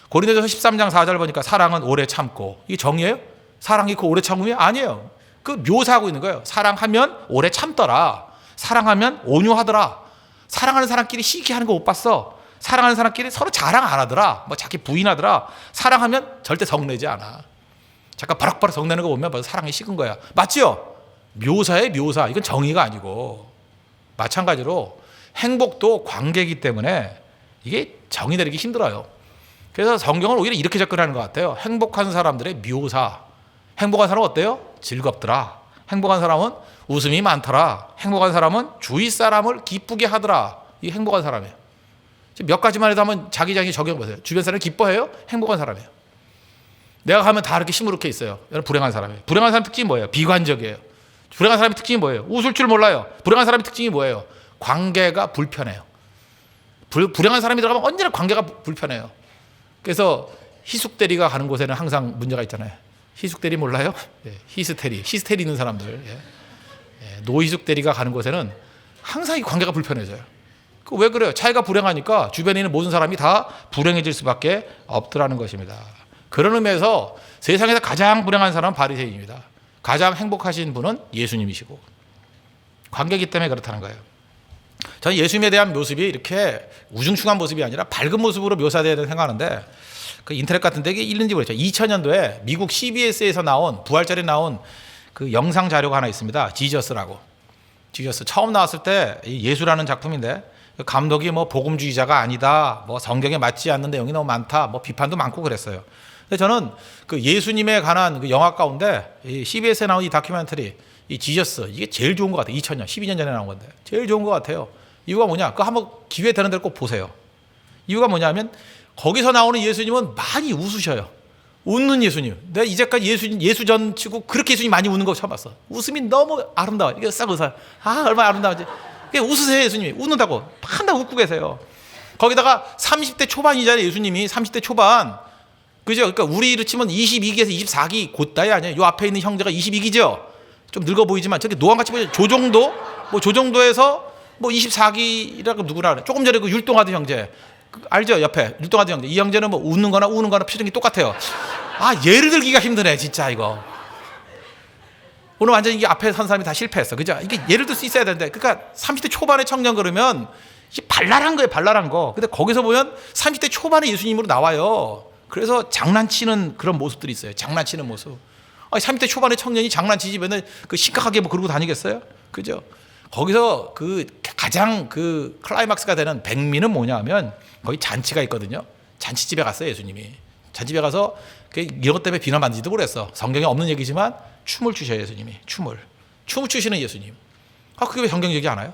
A: 고린도전서 13장 4절 보니까 사랑은 오래 참고. 이게 정의예요? 사랑이 그 오래 참음이 아니에요. 그 묘사하고 있는 거예요. 사랑하면 오래 참더라. 사랑하면 온유하더라. 사랑하는 사람끼리 시기하는 거 못 봤어. 사랑하는 사람끼리 서로 자랑 안 하더라. 뭐 자기 부인하더라. 사랑하면 절대 성내지 않아. 잠깐 바락바락 성내는 거 보면 벌써 사랑이 식은 거야. 맞지요? 묘사의 묘사. 이건 정의가 아니고. 마찬가지로 행복도 관계이기 때문에 이게 정의 내리기 힘들어요. 그래서 성경은 오히려 이렇게 접근하는 것 같아요. 행복한 사람들의 묘사. 행복한 사람은 어때요? 즐겁더라. 행복한 사람은 웃음이 많더라. 행복한 사람은 주위 사람을 기쁘게 하더라. 이게 행복한 사람이에요. 몇 가지만 해도 한번 자기장에 적용해보세요. 주변 사람이 기뻐해요? 행복한 사람이에요. 내가 가면 다 이렇게 시무룩해 있어요. 여러분 불행한 사람이에요. 불행한 사람 특징이 뭐예요? 비관적이에요. 불행한 사람의 특징이 뭐예요? 웃을 줄 몰라요. 불행한 사람의 특징이 뭐예요? 관계가 불편해요. 불행한 사람이 들어가면 언제나 관계가 불편해요. 그래서 희숙대리가 가는 곳에는 항상 문제가 있잖아요. 희숙대리 몰라요? 예, 히스테리 있는 사람들. 예, 노희숙대리가 가는 곳에는 항상 이 관계가 불편해져요. 왜 그래요? 자기가 불행하니까 주변에 있는 모든 사람이 다 불행해질 수밖에 없더라는 것입니다. 그런 의미에서 세상에서 가장 불행한 사람은 바리새인입니다. 가장 행복하신 분은 예수님이시고 관계이기 때문에 그렇다는 거예요. 저는 예수님에 대한 모습이 이렇게 우중충한 모습이 아니라 밝은 모습으로 묘사되어야 된다고 생각하는데 그 인터넷 같은 데 있는지 모르겠죠. 2000년도에 미국 CBS에서 나온 부활절에 나온 그 영상 자료가 하나 있습니다. 지저스라고. 지저스 처음 나왔을 때 예수라는 작품인데 감독이 뭐 복음주의자가 아니다, 뭐 성경에 맞지 않는 내용이 너무 많다, 뭐 비판도 많고 그랬어요. 근데 저는 그 예수님에 관한 그 영화 가운데 이 CBS에 나온 이 다큐멘터리 이 지저스 이게 제일 좋은 것 같아요. 2000년, 12년 전에 나온 건데 제일 좋은 것 같아요. 이유가 뭐냐? 그거 한번 기회 되는 대로 꼭 보세요. 이유가 뭐냐면 거기서 나오는 예수님은 많이 웃으셔요. 웃는 예수님. 내가 이제까지 예수전 치고 그렇게 예수님 많이 웃는 거 처음 봤어. 웃음이 너무 아름다워요. 이게 싹 웃어요. 아 얼마나 아름다운지. 그냥 웃으세요. 예수님이 웃는다고 한다 웃고 계세요. 거기다가 30대 초반이잖아요. 예수님이 30대 초반. 그죠? 그러니까 우리로 치면 22기에서 24기 곧다이 아니에요. 요 앞에 있는 형제가 22기죠. 좀 늙어 보이지만 저기 노안같이 보이죠. 조정도 뭐 조정도에서 뭐 24기라고 누구나 그래. 조금 전에 그 율동하던 형제 알죠? 옆에 율동하던 형제. 이 형제는 뭐 웃는 거나 우는 거나 표정이 똑같아요. 아 예를 들기가 힘드네 진짜 이거. 오늘 완전 이게 앞에 선 사람이 다 실패했어. 그죠? 이게 예를 들 수 있어야 되는데 그러니까 30대 초반의 청년 그러면 이게 발랄한 거예요. 발랄한 거. 근데 거기서 보면 30대 초반의 예수님으로 나와요. 그래서 장난치는 그런 모습들이 있어요. 장난치는 모습. 아니, 30대 초반의 청년이 장난치지 맨날 그 심각하게 뭐 그러고 다니겠어요? 그죠? 거기서 그 가장 그 클라이막스가 되는 백미는 뭐냐 하면 거기 잔치가 있거든요. 잔치집에 갔어요. 예수님이. 잔치집에 가서 이런 것 때문에 비난 받는지도 모르겠어. 성경에 없는 얘기지만 춤을 추셔요. 예수님이. 춤을 추시는 예수님. 아 그게 왜 성경 얘기 안 와요?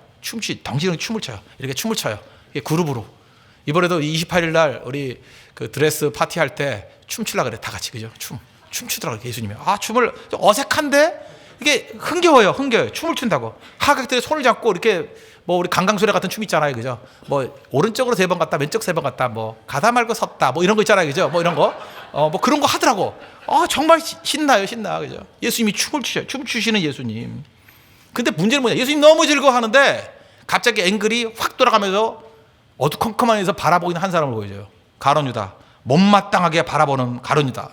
A: 당신은 춤을 춰요. 이렇게 춤을 춰요. 그룹으로. 이번에도 28일 날 우리 그 드레스 파티 할 때 춤추려고 그래. 다 같이. 그죠? 춤추더라고요. 예수님이. 춤을 좀 어색한데 이게 흥겨워요. 춤을 춘다고. 하객들이 손을 잡고 이렇게 뭐 우리 강강술래 같은 춤 있잖아요. 그죠? 뭐 오른쪽으로 3번 갔다 왼쪽 3번 갔다 뭐 가다 말고 섰다 뭐 이런 거 있잖아요. 그죠? 뭐 이런 거. 뭐 그런 거 하더라고. 정말 신나요. 신나. 그죠? 예수님이 춤을 추셔요. 춤 추시는 예수님. 근데 문제는 뭐냐? 예수님 너무 즐거워하는데 갑자기 앵글이 확 돌아가면서 어두컴컴한 데서 바라보이는 한 사람을 보여줘요. 가룟 유다. 못마땅하게 바라보는 가룟 유다.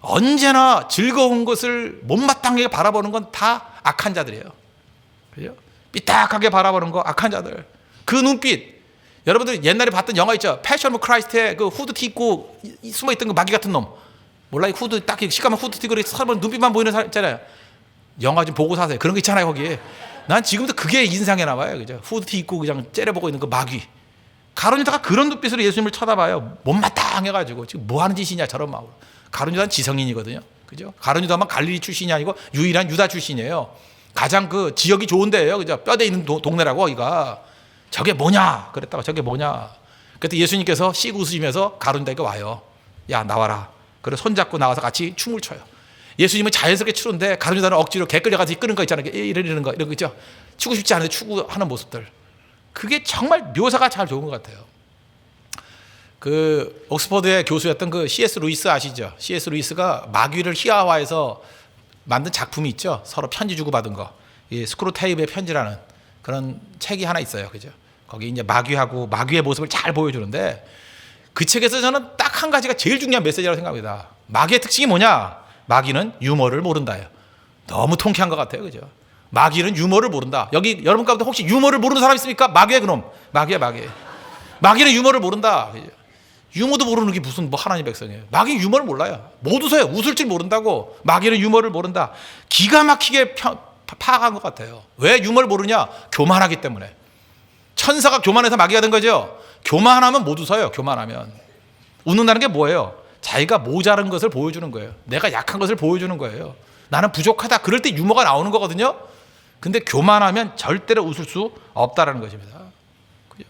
A: 언제나 즐거운 것을 못마땅하게 바라보는 건 다 악한 자들이에요. 그죠? 삐딱하게 바라보는 거 악한 자들. 그 눈빛. 여러분들 옛날에 봤던 영화 있죠? 패션 오브 크라이스트에 그 후드티 입고 숨어있던 그 마귀 같은 놈. 몰라, 이 후드 딱 시커먼 후드티 입고 서면 눈빛만 보이는 사람 있잖아요. 영화 좀 보고 사세요. 그런 거 있잖아요, 거기에. 난 지금도 그게 인상에 남아요. 그죠? 후드티 입고 그냥 째려보고 있는 그 마귀. 가룟 유다가 그런 눈빛으로 예수님을 쳐다봐요. 못마땅해가지고 지금 뭐 하는 짓이냐, 저런 마음으로. 가룟 유다는 지성인이거든요. 그죠? 가룟 유다만 갈릴리 출신이 아니고 유일한 유다 출신이에요. 가장 그 지역이 좋은 데예요. 그죠? 뼈대 있는 동네라고 거기가. 저게 뭐냐? 그랬다가 저게 뭐냐? 그때 예수님께서 씩 웃으시면서 가룟 유다에게 와요. 야, 나와라. 그래 손잡고 나와서 같이 춤을 춰요. 예수님은 자연스럽게 추는데 가룟 유다는 억지로 개 끌려가서 이끄는 거 있잖아요. 이러는 거 이런 거 있죠. 추고 싶지 않은데 추구하는 모습들. 그게 정말 묘사가 잘 좋은 것 같아요. 그 옥스퍼드의 교수였던 그 C.S. 루이스 아시죠? C.S. 루이스가 마귀를 희화화해서 만든 작품이 있죠. 서로 편지 주고받은 거. 이 스크루테이프의 편지라는 그런 책이 하나 있어요. 그죠? 거기 이제 마귀하고 마귀의 모습을 잘 보여주는데 그 책에서 저는 딱 한 가지가 제일 중요한 메시지라고 생각합니다. 마귀의 특징이 뭐냐? 마귀는 유머를 모른다예요. 너무 통쾌한 것 같아요. 그죠? 마귀는 유머를 모른다. 여기 여러분 가운데 혹시 유머를 모르는 사람 있습니까? 마귀야 그놈. 마귀야 마귀. 마귀는 유머를 모른다. 그죠? 유머도 모르는 게 무슨 뭐 하나님 백성이에요. 마귀 유머를 몰라요. 못 웃어요. 웃을 줄 모른다고. 마귀는 유머를 모른다. 기가 막히게 파악한 것 같아요. 왜 유머를 모르냐? 교만하기 때문에. 천사가 교만해서 마귀가 된 거죠. 교만하면 못 웃어요. 교만하면. 웃는다는 게 뭐예요? 자기가 모자란 것을 보여주는 거예요. 내가 약한 것을 보여주는 거예요. 나는 부족하다. 그럴 때 유머가 나오는 거거든요. 근데 교만하면 절대로 웃을 수 없다라는 것입니다. 그죠?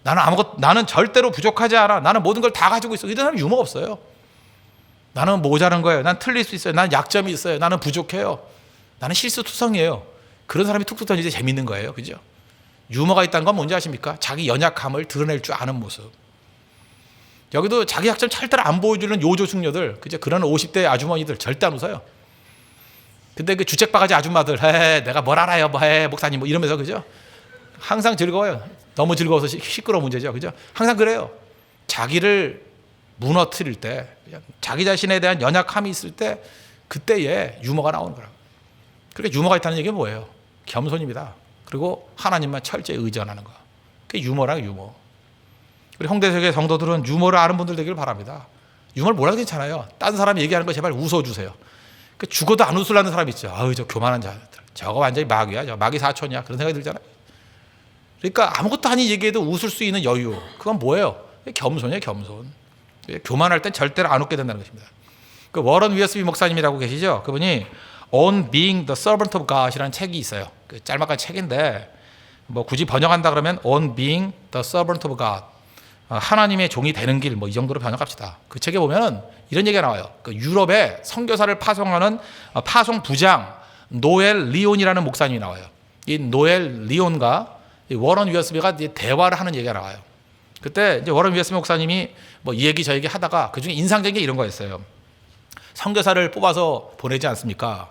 A: 나는 절대로 부족하지 않아. 나는 모든 걸 다 가지고 있어. 이런 사람은 유머가 없어요. 나는 모자란 거예요. 난 틀릴 수 있어요. 나는 약점이 있어요. 나는 부족해요. 나는 실수투성이에요. 그런 사람이 툭툭 던지지 재밌는 거예요. 그죠? 유머가 있다는 건 뭔지 아십니까? 자기 연약함을 드러낼 줄 아는 모습. 여기도 자기 약점 절대로 안 보여주는 요조 숙녀들, 그죠? 그런 50대 아주머니들 절대 안 웃어요. 근데 그 주책바가지 아줌마들, 내가 뭘 알아요, 목사님, 뭐 이러면서, 그죠? 항상 즐거워요. 너무 즐거워서 시끄러운 문제죠, 그죠? 항상 그래요. 자기를 무너뜨릴 때, 자기 자신에 대한 연약함이 있을 때, 그때에 유머가 나오는 거라고. 그러니까 유머가 있다는 얘기가 뭐예요? 겸손입니다. 그리고 하나님만 철저히 의존하는 거. 그게 유머라는 유머. 우리 홍대석의 성도들은 유머를 아는 분들 되기를 바랍니다. 유머를 몰라도 괜찮아요. 다른 사람이 얘기하는 거 제발 웃어주세요. 죽어도 안 웃으려는 사람 있죠. 아유, 저 교만한 자들. 저거 완전히 마귀야. 저 마귀 사촌이야. 그런 생각이 들잖아요. 그러니까 아무것도 아닌 얘기에도 웃을 수 있는 여유. 그건 뭐예요? 겸손이에요, 겸손. 교만할 땐 절대로 안 웃게 된다는 것입니다. 그 워런 위어스비 목사님이라고 계시죠? 그분이 On Being the Servant of God이라는 책이 있어요. 그 짤막한 책인데 뭐 굳이 번역한다 그러면 On Being the Servant of God. 하나님의 종이 되는 길, 뭐 이 정도로 번역합시다. 그 책에 보면은 이런 얘기가 나와요. 그 유럽에 선교사를 파송하는 파송 부장 노엘 리온이라는 목사님이 나와요. 이 노엘 리온과 이 워런 위어스비가 대화를 하는 얘기가 나와요. 그때 이제 워런 위어스비 목사님이 뭐 이 얘기 저 얘기 하다가 그 중에 인상적인 게 이런 거였어요. 선교사를 뽑아서 보내지 않습니까?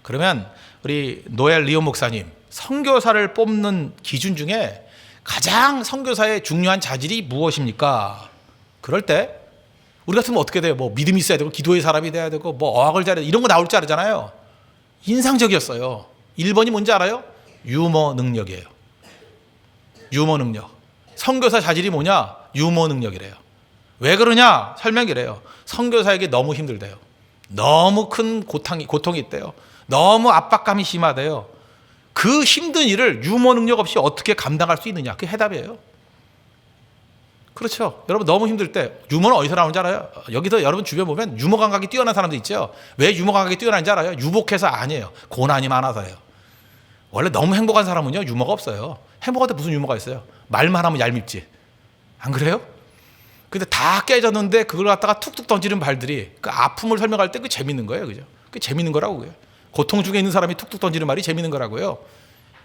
A: 그러면 우리 노엘 리온 목사님, 선교사를 뽑는 기준 중에 가장 선교사의 중요한 자질이 무엇입니까? 그럴 때 우리 같으면 어떻게 돼요? 뭐 믿음이 있어야 되고 기도의 사람이 돼야 되고 뭐 어학을 잘해야 되고 이런 거 나올 줄 알잖아요. 인상적이었어요. 1번이 뭔지 알아요? 유머 능력이에요. 유머 능력. 선교사 자질이 뭐냐? 유머 능력이래요. 왜 그러냐? 설명이래요. 선교사에게 너무 힘들대요. 너무 큰 고통이 있대요. 너무 압박감이 심하대요. 그 힘든 일을 유머 능력 없이 어떻게 감당할 수 있느냐? 그게 해답이에요. 그렇죠. 여러분 너무 힘들 때 유머는 어디서 나오는지 알아요? 여기서 여러분 주변 보면 유머 감각이 뛰어난 사람도 있죠. 왜 유머 감각이 뛰어난지 알아요? 유복해서 아니에요. 고난이 많아서예요. 원래 너무 행복한 사람은요 유머가 없어요. 행복한데 무슨 유머가 있어요? 말만 하면 얄밉지. 안 그래요? 근데 다 깨졌는데 그걸 갖다가 툭툭 던지는 발들이 그 아픔을 설명할 때 그 재밌는 거예요. 그죠? 그 재밌는 거라고. 그래요. 고통 중에 있는 사람이 툭툭 던지는 말이 재밌는 거라고요.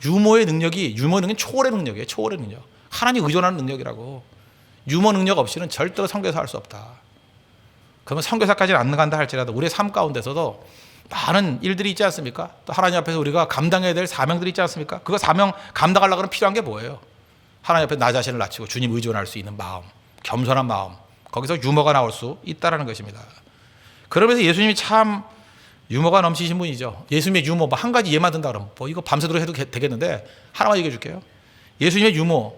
A: 유머 능력은 초월의 능력이에요. 초월의 능력. 하나님 의존하는 능력이라고. 유머 능력 없이는 절대로 선교사 할 수 없다. 그러면 선교사까지는 안 간다 할지라도 우리의 삶 가운데서도 많은 일들이 있지 않습니까? 또 하나님 앞에서 우리가 감당해야 될 사명들이 있지 않습니까? 그거 사명 감당하려고 필요한 게 뭐예요? 하나님 앞에 나 자신을 낮추고 주님 의존할 수 있는 마음, 겸손한 마음, 거기서 유머가 나올 수 있다는 것입니다. 그러면서 예수님이 참 유머가 넘치신 분이죠. 예수님의 유머 한 가지 예만 든다 그러면 이거 밤새도록 해도 되겠는데 하나만 얘기해 줄게요. 예수님의 유머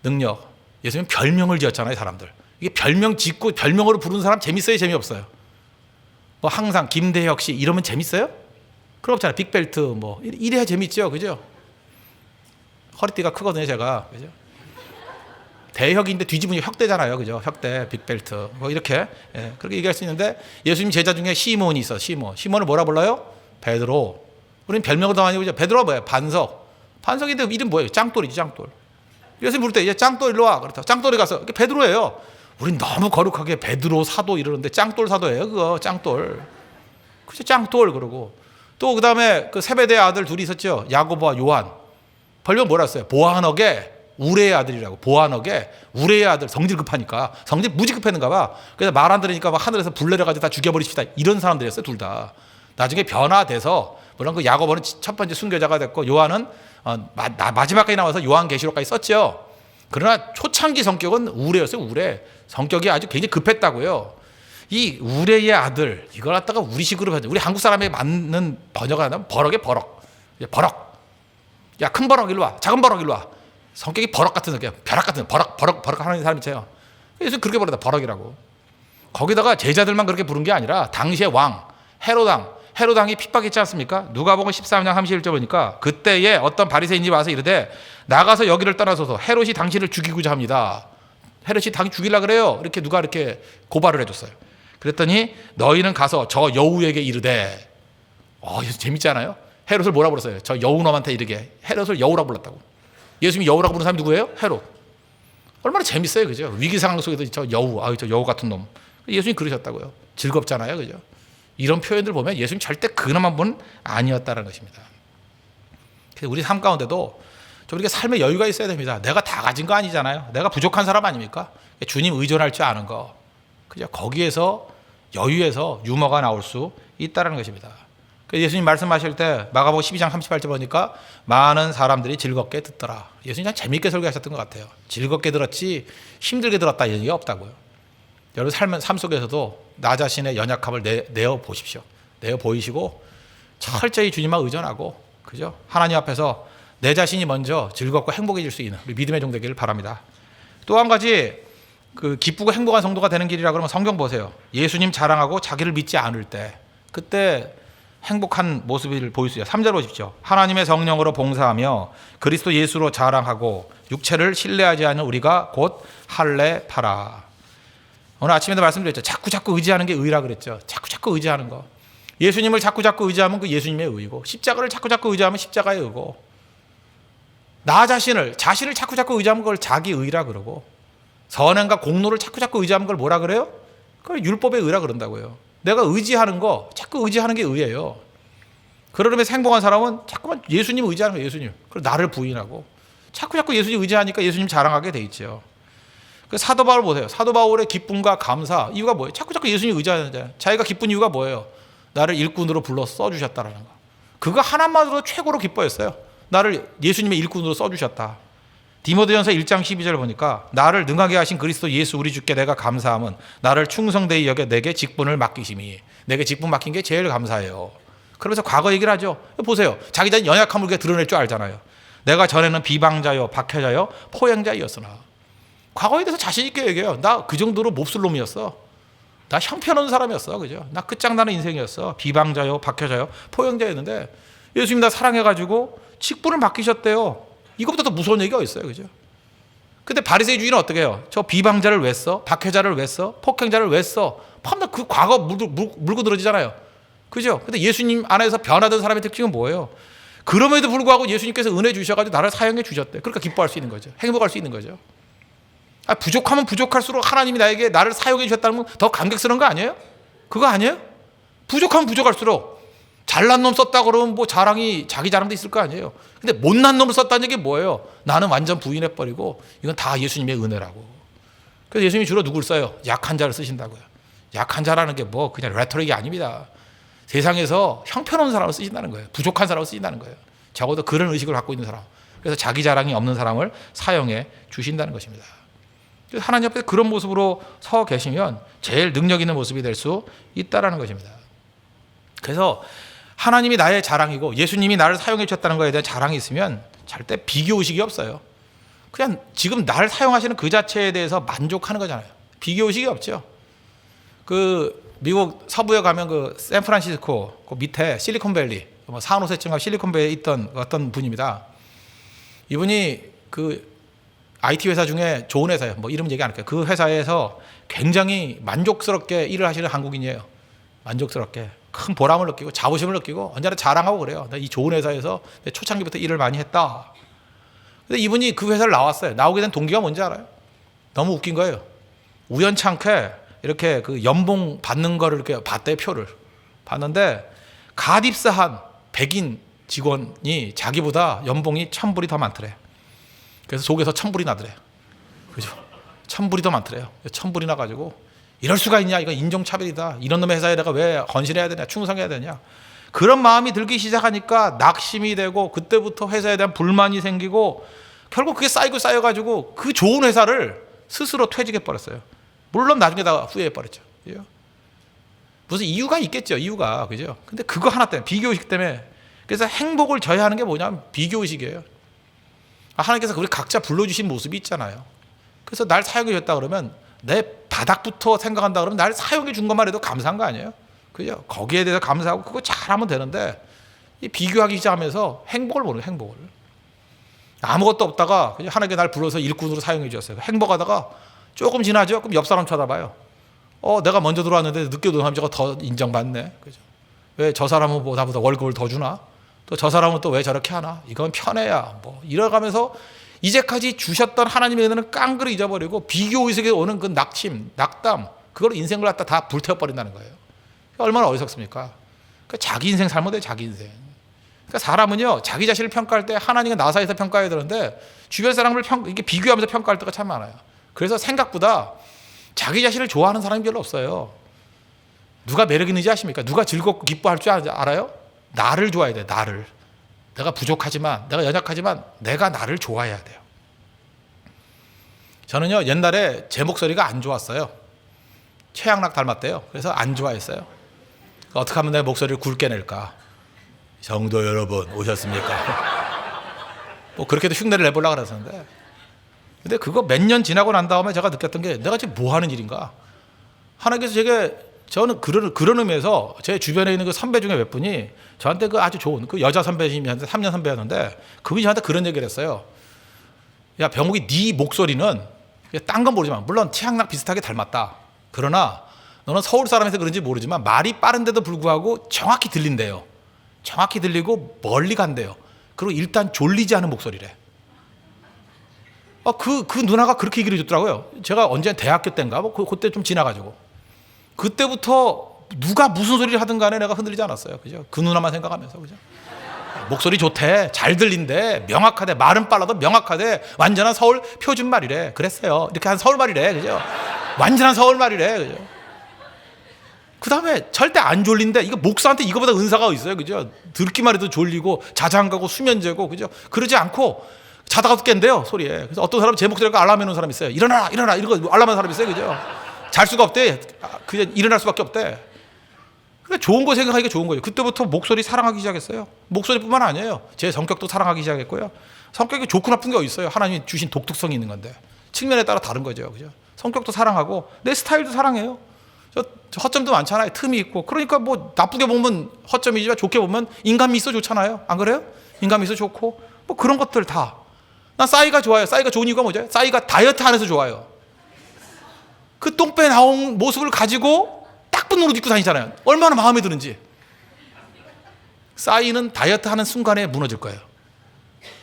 A: 능력, 예수님 별명을 지었잖아요. 사람들 이게 별명 짓고 별명으로 부르는 사람 재밌어요? 재미없어요? 항상 김대혁 씨 이러면 재밌어요? 그럼 없잖아요. 빅벨트 이래야 재밌죠. 그죠? 허리띠가 크거든요. 제가. 그죠? 대혁인데 뒤집으니 혁대잖아요. 그죠? 혁대, 빅벨트. 이렇게. 예, 그렇게 얘기할 수 있는데 예수님 제자 중에 시몬이 있어. 시몬을 뭐라 불러요? 베드로. 우리는 별명으로 더 많이 부르죠. 베드로가 뭐예요? 반석. 반석인데 이름 뭐예요? 짱돌이지, 짱돌. 예수님 부를 때 이제 짱돌 일로 와. 그렇다. 짱돌이 가서 베드로예요. 우린 너무 거룩하게 베드로 사도 이러는데 짱돌 사도예요. 그거 짱돌. 그죠? 짱돌 그러고 또 그다음에 그 세베대의 아들 둘이 있었죠. 야고보와 요한. 별명 뭐라 했어요? 보아너게 우레의 아들이라고. 보아너게 우레의 아들. 성질 급하니까. 성질 무지 급했는가 봐. 그래서 말 안 들으니까 막 하늘에서 불 내려가지고 다 죽여버리십시다. 이런 사람들이었어요. 둘 다. 나중에 변화돼서 물론 그 야고보는 첫 번째 순교자가 됐고 요한은 마지막까지 나와서 요한계시록까지 썼죠. 그러나 초창기 성격은 우레였어요. 우레. 성격이 아주 굉장히 급했다고요. 이 우레의 아들 이걸 갖다가 우리식으로 해서 우리 한국 사람에 맞는 번역을 하면 버럭에 버럭. 버럭. 야, 큰 버럭 일로 와. 작은 버럭 일로 와. 성격이 버럭 같은 성격. 벼락 같은 버럭 하는 사람이 있어요. 그래서 그렇게 부르다 버럭이라고. 거기다가 제자들만 그렇게 부른 게 아니라 당시의 왕 헤로당이 핍박했지 않습니까? 누가복음 13장 31절 보니까 그때에 어떤 바리새인이 와서 이르되 나가서 여기를 떠나소서 헤롯이 당신을 죽이고자 합니다. 헤롯이 당신 죽이려고 그래요. 이렇게 누가 이렇게 고발을 해줬어요. 그랬더니 너희는 가서 저 여우에게 이르되 재밌잖아요. 헤롯을 뭐라 불렀어요? 저 여우놈한테 이르게. 헤롯을 여우라고 불렀다고. 예수님이 여우라고 부르는 사람이 누구예요? 헤롯. 얼마나 재밌어요. 그죠? 위기 상황 속에서 저 여우 같은 놈. 예수님이 그러셨다고요. 즐겁잖아요. 그죠? 이런 표현들 보면 예수님 절대 그놈한 분 아니었다는 것입니다. 그래서 우리 삶 가운데도 좀 우리가 삶에 여유가 있어야 됩니다. 내가 다 가진 거 아니잖아요. 내가 부족한 사람 아닙니까? 주님 의존할 줄 아는 거. 그죠? 거기에서 여유에서 유머가 나올 수 있다는 것입니다. 예수님 말씀하실 때 마가복음 12장 38절 보니까 많은 사람들이 즐겁게 듣더라. 예수님 참 재미있게 설교하셨던 것 같아요. 즐겁게 들었지 힘들게 들었다 이런 얘기가 없다고요. 여러분 삶 속에서도 나 자신의 연약함을 내어 보십시오. 내어 보이시고 철저히 주님만 의존하고 그죠? 하나님 앞에서 내 자신이 먼저 즐겁고 행복해질 수 있는 우리 믿음의 종 되기를 바랍니다. 또 한 가지 기쁘고 행복한 성도가 되는 길이라 그러면 성경 보세요. 예수님 자랑하고 자기를 믿지 않을 때 그때 행복한 모습을 보일 수 있어요. 3절 보십시오. 하나님의 성령으로 봉사하며 그리스도 예수로 자랑하고 육체를 신뢰하지 않는 우리가 곧 할례하라. 오늘 아침에도 말씀드렸죠. 자꾸 의지하는 게 의라 그랬죠. 자꾸 의지하는 거. 예수님을 자꾸 의지하면 그 예수님의 의고 십자가를 자꾸 의지하면 십자가의 의고 나 자신을 자꾸 의지하면 그걸 자기 의라 그러고 선행과 공로를 자꾸 의지하면 그걸 뭐라 그래요? 그걸 율법의 의라 그런다고요. 내가 의지하는 거 자꾸 의지하는 게 의예요. 그러면서 행복한 사람은 자꾸만 예수님 의지하는 거예요. 예수님. 그리고 나를 부인하고 자꾸 예수님 의지하니까 예수님 자랑하게 돼 있죠. 그 사도 바울 보세요. 사도 바울의 기쁨과 감사 이유가 뭐예요? 자꾸 예수님 의지하는데 자기가 기쁜 이유가 뭐예요? 나를 일꾼으로 불러 써주셨다라는 거. 그거 하나만으로도 최고로 기뻐했어요. 나를 예수님의 일꾼으로 써주셨다. 디모데전서 1장 12절 보니까 나를 능하게 하신 그리스도 예수 우리 주께 내가 감사함은 나를 충성되이 여겨 내게 직분을 맡기심이. 내게 직분 맡긴 게 제일 감사해요. 그러면서 과거 얘기를 하죠. 보세요. 자기 자신 연약함을 드러낼 줄 알잖아요. 내가 전에는 비방자요 박해자요 포행자이었으나 과거에 대해서 자신 있게 얘기해요. 나 그 정도로 몹쓸 놈이었어. 나 형편없는 사람이었어. 그죠? 나 끝장나는 인생이었어. 비방자요 박해자요 포행자였는데 예수님 나 사랑해가지고 직분을 맡기셨대요. 이것보다 더 무서운 얘기가 있어요. 그죠? 근데 바리새이 주의는 어떻게 해요? 저 비방자를 왜 써? 박해자를 왜 써? 폭행자를 왜 써? 밤낮 그 과거 물고 늘어지잖아요. 그죠? 근데 예수님 안에서 변화된 사람의 특징은 뭐예요? 그럼에도 불구하고 예수님께서 은혜 주셔가지고 나를 사용해 주셨대. 그러니까 기뻐할 수 있는 거죠. 행복할 수 있는 거죠. 부족하면 부족할수록 하나님이 나를 사용해 주셨다는 건 더 감격스러운 거 아니에요? 그거 아니에요? 부족하면 부족할수록 잘난 놈 썼다 그러면 뭐 자기 자랑도 있을 거 아니에요. 근데 못난 놈을 썼다는 얘기 뭐예요? 나는 완전 부인해버리고 이건 다 예수님의 은혜라고. 그래서 예수님이 주로 누굴 써요? 약한 자를 쓰신다고요. 약한 자라는 게 뭐 그냥 레토릭이 아닙니다. 세상에서 형편없는 사람을 쓰신다는 거예요. 부족한 사람을 쓰신다는 거예요. 적어도 그런 의식을 갖고 있는 사람. 그래서 자기 자랑이 없는 사람을 사용해 주신다는 것입니다. 하나님 앞에 그런 모습으로 서 계시면 제일 능력 있는 모습이 될 수 있다는 것입니다. 그래서 하나님이 나의 자랑이고 예수님이 나를 사용해 주셨다는 것에 대한 자랑이 있으면 절대 비교의식이 없어요. 그냥 지금 나를 사용하시는 그 자체에 대해서 만족하는 거잖아요. 비교의식이 없죠. 미국 서부에 가면 샌프란시스코 그 밑에 실리콘밸리, 산호세층과 실리콘밸리에 있던 어떤 분입니다. 이분이 IT 회사 중에 좋은 회사예요. 이름 얘기 안 할게요. 그 회사에서 굉장히 만족스럽게 일을 하시는 한국인이에요. 만족스럽게 큰 보람을 느끼고 자부심을 느끼고 언제나 자랑하고 그래요. 이 좋은 회사에서 초창기부터 일을 많이 했다. 근데 이분이 그 회사를 나왔어요. 나오게 된 동기가 뭔지 알아요? 너무 웃긴 거예요. 우연찮게 이렇게 연봉 받는 거를 이렇게 봤대요. 표를 봤는데 갓 입사한 백인 직원이 자기보다 연봉이 1,000불이 더 많더래. 그래서 속에서 1,000불이 나더래. 그죠? 1,000불이 더 많더래요. 1,000불이 나가지고 이럴 수가 있냐? 이건 인종차별이다. 이런 놈의 회사에 내가 왜 헌신해야 되냐? 충성해야 되냐? 그런 마음이 들기 시작하니까 낙심이 되고 그때부터 회사에 대한 불만이 생기고 결국 그게 쌓여가지고 그 좋은 회사를 스스로 퇴직해 버렸어요. 물론 나중에 다 후회해 버렸죠. 그죠? 무슨 이유가 있겠죠. 이유가. 그죠? 근데 그거 하나 때문에 비교의식 때문에 그래서 행복을 저해하는 게 뭐냐면 비교의식이에요. 하나님께서 우리 각자 불러주신 모습이 있잖아요. 그래서 날 사용해 줬다 그러면 내 바닥부터 생각한다 그러면 날 사용해 준 것만 해도 감사한 거 아니에요? 그죠? 거기에 대해서 감사하고 그거 잘하면 되는데 이 비교하기 시작하면서 행복을 모르는 행복을. 아무것도 없다가 그냥 하나님께 날 불러서 일꾼으로 사용해 주셨어요. 행복하다가 조금 지나죠? 그럼 옆 사람 쳐다봐요. 내가 먼저 들어왔는데 늦게 들어오면 저거 더 인정받네. 그죠? 왜 저 사람은 나보다 월급을 더 주나? 또 저 사람은 또 왜 저렇게 하나? 이건 편해야. 이래가면서 이제까지 주셨던 하나님의 은혜는 깡그리 잊어버리고 비교의식에 오는 그 낙심, 낙담, 그걸 인생을 갖다 다 불태워버린다는 거예요. 얼마나 어리석습니까? 그러니까 자기 인생 살면 돼요, 자기 인생. 그러니까 사람은요, 자기 자신을 평가할 때 하나님과 나 사이에서 평가해야 되는데 주변 사람을 이렇게 비교하면서 평가할 때가 참 많아요. 그래서 생각보다 자기 자신을 좋아하는 사람이 별로 없어요. 누가 매력 있는지 아십니까? 누가 즐겁고 기뻐할 줄 알아요? 나를 좋아해야 돼요, 나를. 내가 부족하지만, 내가 연약하지만 내가 나를 좋아해야 돼요. 저는요, 옛날에 제 목소리가 안 좋았어요. 최양락 닮았대요. 그래서 안 좋아했어요. 어떻게 하면 내 목소리를 굵게 낼까? 성도 여러분 오셨습니까? 그렇게도 흉내를 내보려고 그랬었는데, 근데 그거 몇 년 지나고 난 다음에 제가 느꼈던 게 내가 지금 뭐 하는 일인가? 하나님께서 저는 그런 의미에서 제 주변에 있는 그 선배 중에 몇 분이 저한테 아주 좋은 여자 선배님한테 3년 선배였는데 그분이 저한테 그런 얘기를 했어요. 야, 병욱이 네 목소리는 딴 건 모르지만 물론 최양락 비슷하게 닮았다. 그러나 너는 서울 사람에서 그런지 모르지만 말이 빠른데도 불구하고 정확히 들린대요. 정확히 들리고 멀리 간대요. 그리고 일단 졸리지 않은 목소리래. 그 누나가 그렇게 얘기를 해줬더라고요. 제가 언제 대학교 때인가 그때 좀 지나가지고 그때부터 누가 무슨 소리를 하든 간에 내가 흔들리지 않았어요. 그죠? 그 누나만 생각하면서. 그죠? 목소리 좋대, 잘 들린대, 명확하대, 말은 빨라도 명확하대, 완전한 서울 표준 말이래. 그랬어요. 이렇게 한 서울 말이래. 그죠? 완전한 서울 말이래. 그죠? 그 다음에 절대 안 졸린데, 이거 목사한테 이거보다 은사가 있어요. 그죠? 듣기만 해도 졸리고, 자장가고, 수면제고, 그죠? 그러지 않고, 자다가도 깬대요, 소리에. 그래서 어떤 사람은 제 목소리가 알람 해놓은 사람이 있어요. 일어나, 일어나, 이러고 알람 하는 사람이 있어요. 그죠? 잘 수가 없대. 그냥 일어날 수밖에 없대. 그러니까 좋은 거 생각하기가 좋은 거죠. 그때부터 목소리 사랑하기 시작했어요. 목소리뿐만 아니에요. 제 성격도 사랑하기 시작했고요. 성격이 좋고 나쁜 게 어디 있어요? 하나님이 주신 독특성이 있는 건데 측면에 따라 다른 거죠. 그죠? 성격도 사랑하고 내 스타일도 사랑해요. 저 허점도 많잖아요. 틈이 있고. 그러니까 뭐 나쁘게 보면 허점이지만 좋게 보면 인간미 있어 좋잖아요. 안 그래요? 인간미 있어 좋고 뭐 그런 것들 다. 난 싸이가 좋아요. 싸이가 좋은 이유가 뭐죠? 싸이가 다이어트 안에서 좋아요. 그 똥배 나온 모습을 가지고 딱 붙는 옷 입고 다니잖아요. 얼마나 마음에 드는지. 싸이는 다이어트 하는 순간에 무너질 거예요.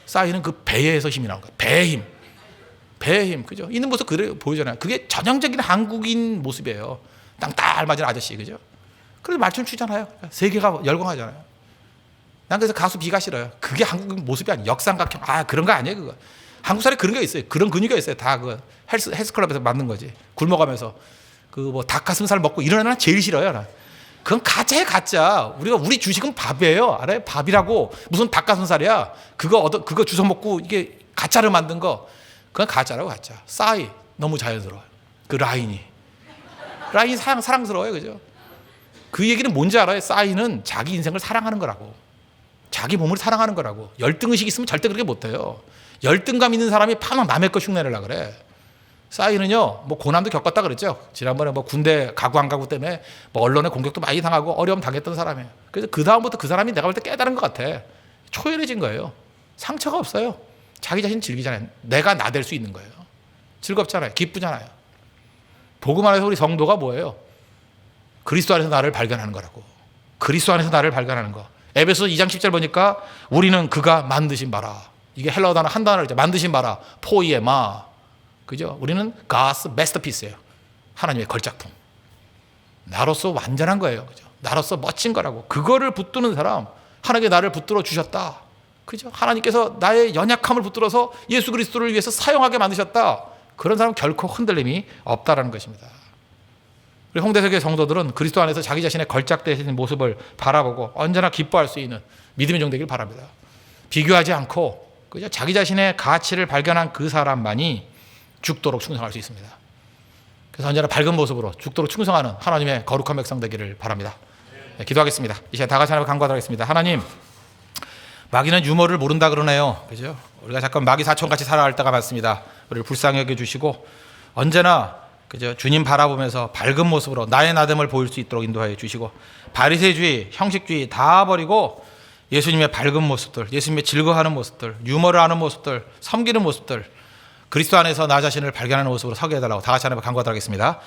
A: 싸이는 그 배에서 힘이 나온 거예요. 배의 힘. 배의 힘. 그죠? 있는 모습 그래 보이잖아요. 그게 전형적인 한국인 모습이에요. 땅딸 맞은 아저씨. 그죠? 그래서 말춤 추잖아요. 세계가 열광하잖아요. 난 그래서 가수 B가 싫어요. 그게 한국 모습이 아니에요. 역삼각형. 그런 거 아니에요, 그거. 한국 사람이 그런 게 있어요. 그런 근육이 있어요. 다 그 헬스클럽에서 만든 거지. 굶어가면서 그 뭐 닭가슴살 먹고 이런 애는 제일 싫어요. 난. 그건 가짜예요, 가짜. 우리 주식은 밥이에요. 알아요? 밥이라고. 무슨 닭가슴살이야. 그거 주워 먹고 이게 가짜를 만든 거. 그건 가짜라고, 가짜. 싸이. 너무 자연스러워요. 그 라인이 사랑스러워요. 그죠? 그 얘기는 뭔지 알아요? 싸이는 자기 인생을 사랑하는 거라고. 자기 몸을 사랑하는 거라고. 열등의식 있으면 절대 그렇게 못해요. 열등감 있는 사람이 파면 남의 거 흉내내려고 그래. 싸이는요, 뭐 고난도 겪었다 그랬죠. 지난번에 뭐 군대 가구 안 가구 때문에 뭐 언론의 공격도 많이 당하고 어려움 당했던 사람이에요. 그래서 그 다음부터 그 사람이 내가 볼 때 깨달은 것 같아. 초연해진 거예요. 상처가 없어요. 자기 자신 즐기잖아요. 내가 나 될 수 있는 거예요. 즐겁잖아요. 기쁘잖아요. 복음 안에서 우리 성도가 뭐예요? 그리스도 안에서 나를 발견하는 거라고. 그리스도 안에서 나를 발견하는 거. 에베소 2장 10절 보니까 우리는 그가 만드신 바라. 이게 헬라어 단어 한 단어를 만드신 바라. 포이에마. 그죠? 우리는 God's masterpiece예요. 하나님의 걸작품. 나로서 완전한 거예요. 그죠? 나로서 멋진 거라고. 그거를 붙드는 사람, 하나님께 나를 붙들어 주셨다. 그죠? 하나님께서 나의 연약함을 붙들어서 예수 그리스도를 위해서 사용하게 만드셨다. 그런 사람은 결코 흔들림이 없다라는 것입니다. 우리 홍대석의 성도들은 그리스도 안에서 자기 자신의 걸작되신 모습을 바라보고 언제나 기뻐할 수 있는 믿음의 종 되길 바랍니다. 비교하지 않고 그죠? 자기 자신의 가치를 발견한 그 사람만이 죽도록 충성할 수 있습니다. 그래서 언제나 밝은 모습으로 죽도록 충성하는 하나님의 거룩한 백성 되기를 바랍니다. 네, 기도하겠습니다. 이제 다 같이 하나님 간구하겠습니다. 하나님, 마귀는 유머를 모른다 그러네요. 그죠? 우리가 잠깐 마귀 사촌같이 살아갈 때가 많습니다. 우리를 불쌍히 여겨주시고 언제나 그죠? 주님 바라보면서 밝은 모습으로 나의 나됨을 보일 수 있도록 인도하여 주시고 바리새주의, 형식주의 다 버리고 예수님의 밝은 모습들, 예수님의 즐거워하는 모습들, 유머를 하는 모습들, 섬기는 모습들, 그리스도 안에서 나 자신을 발견하는 모습으로 서게 해달라고 다 같이 하나님 간구하도록 하겠습니다.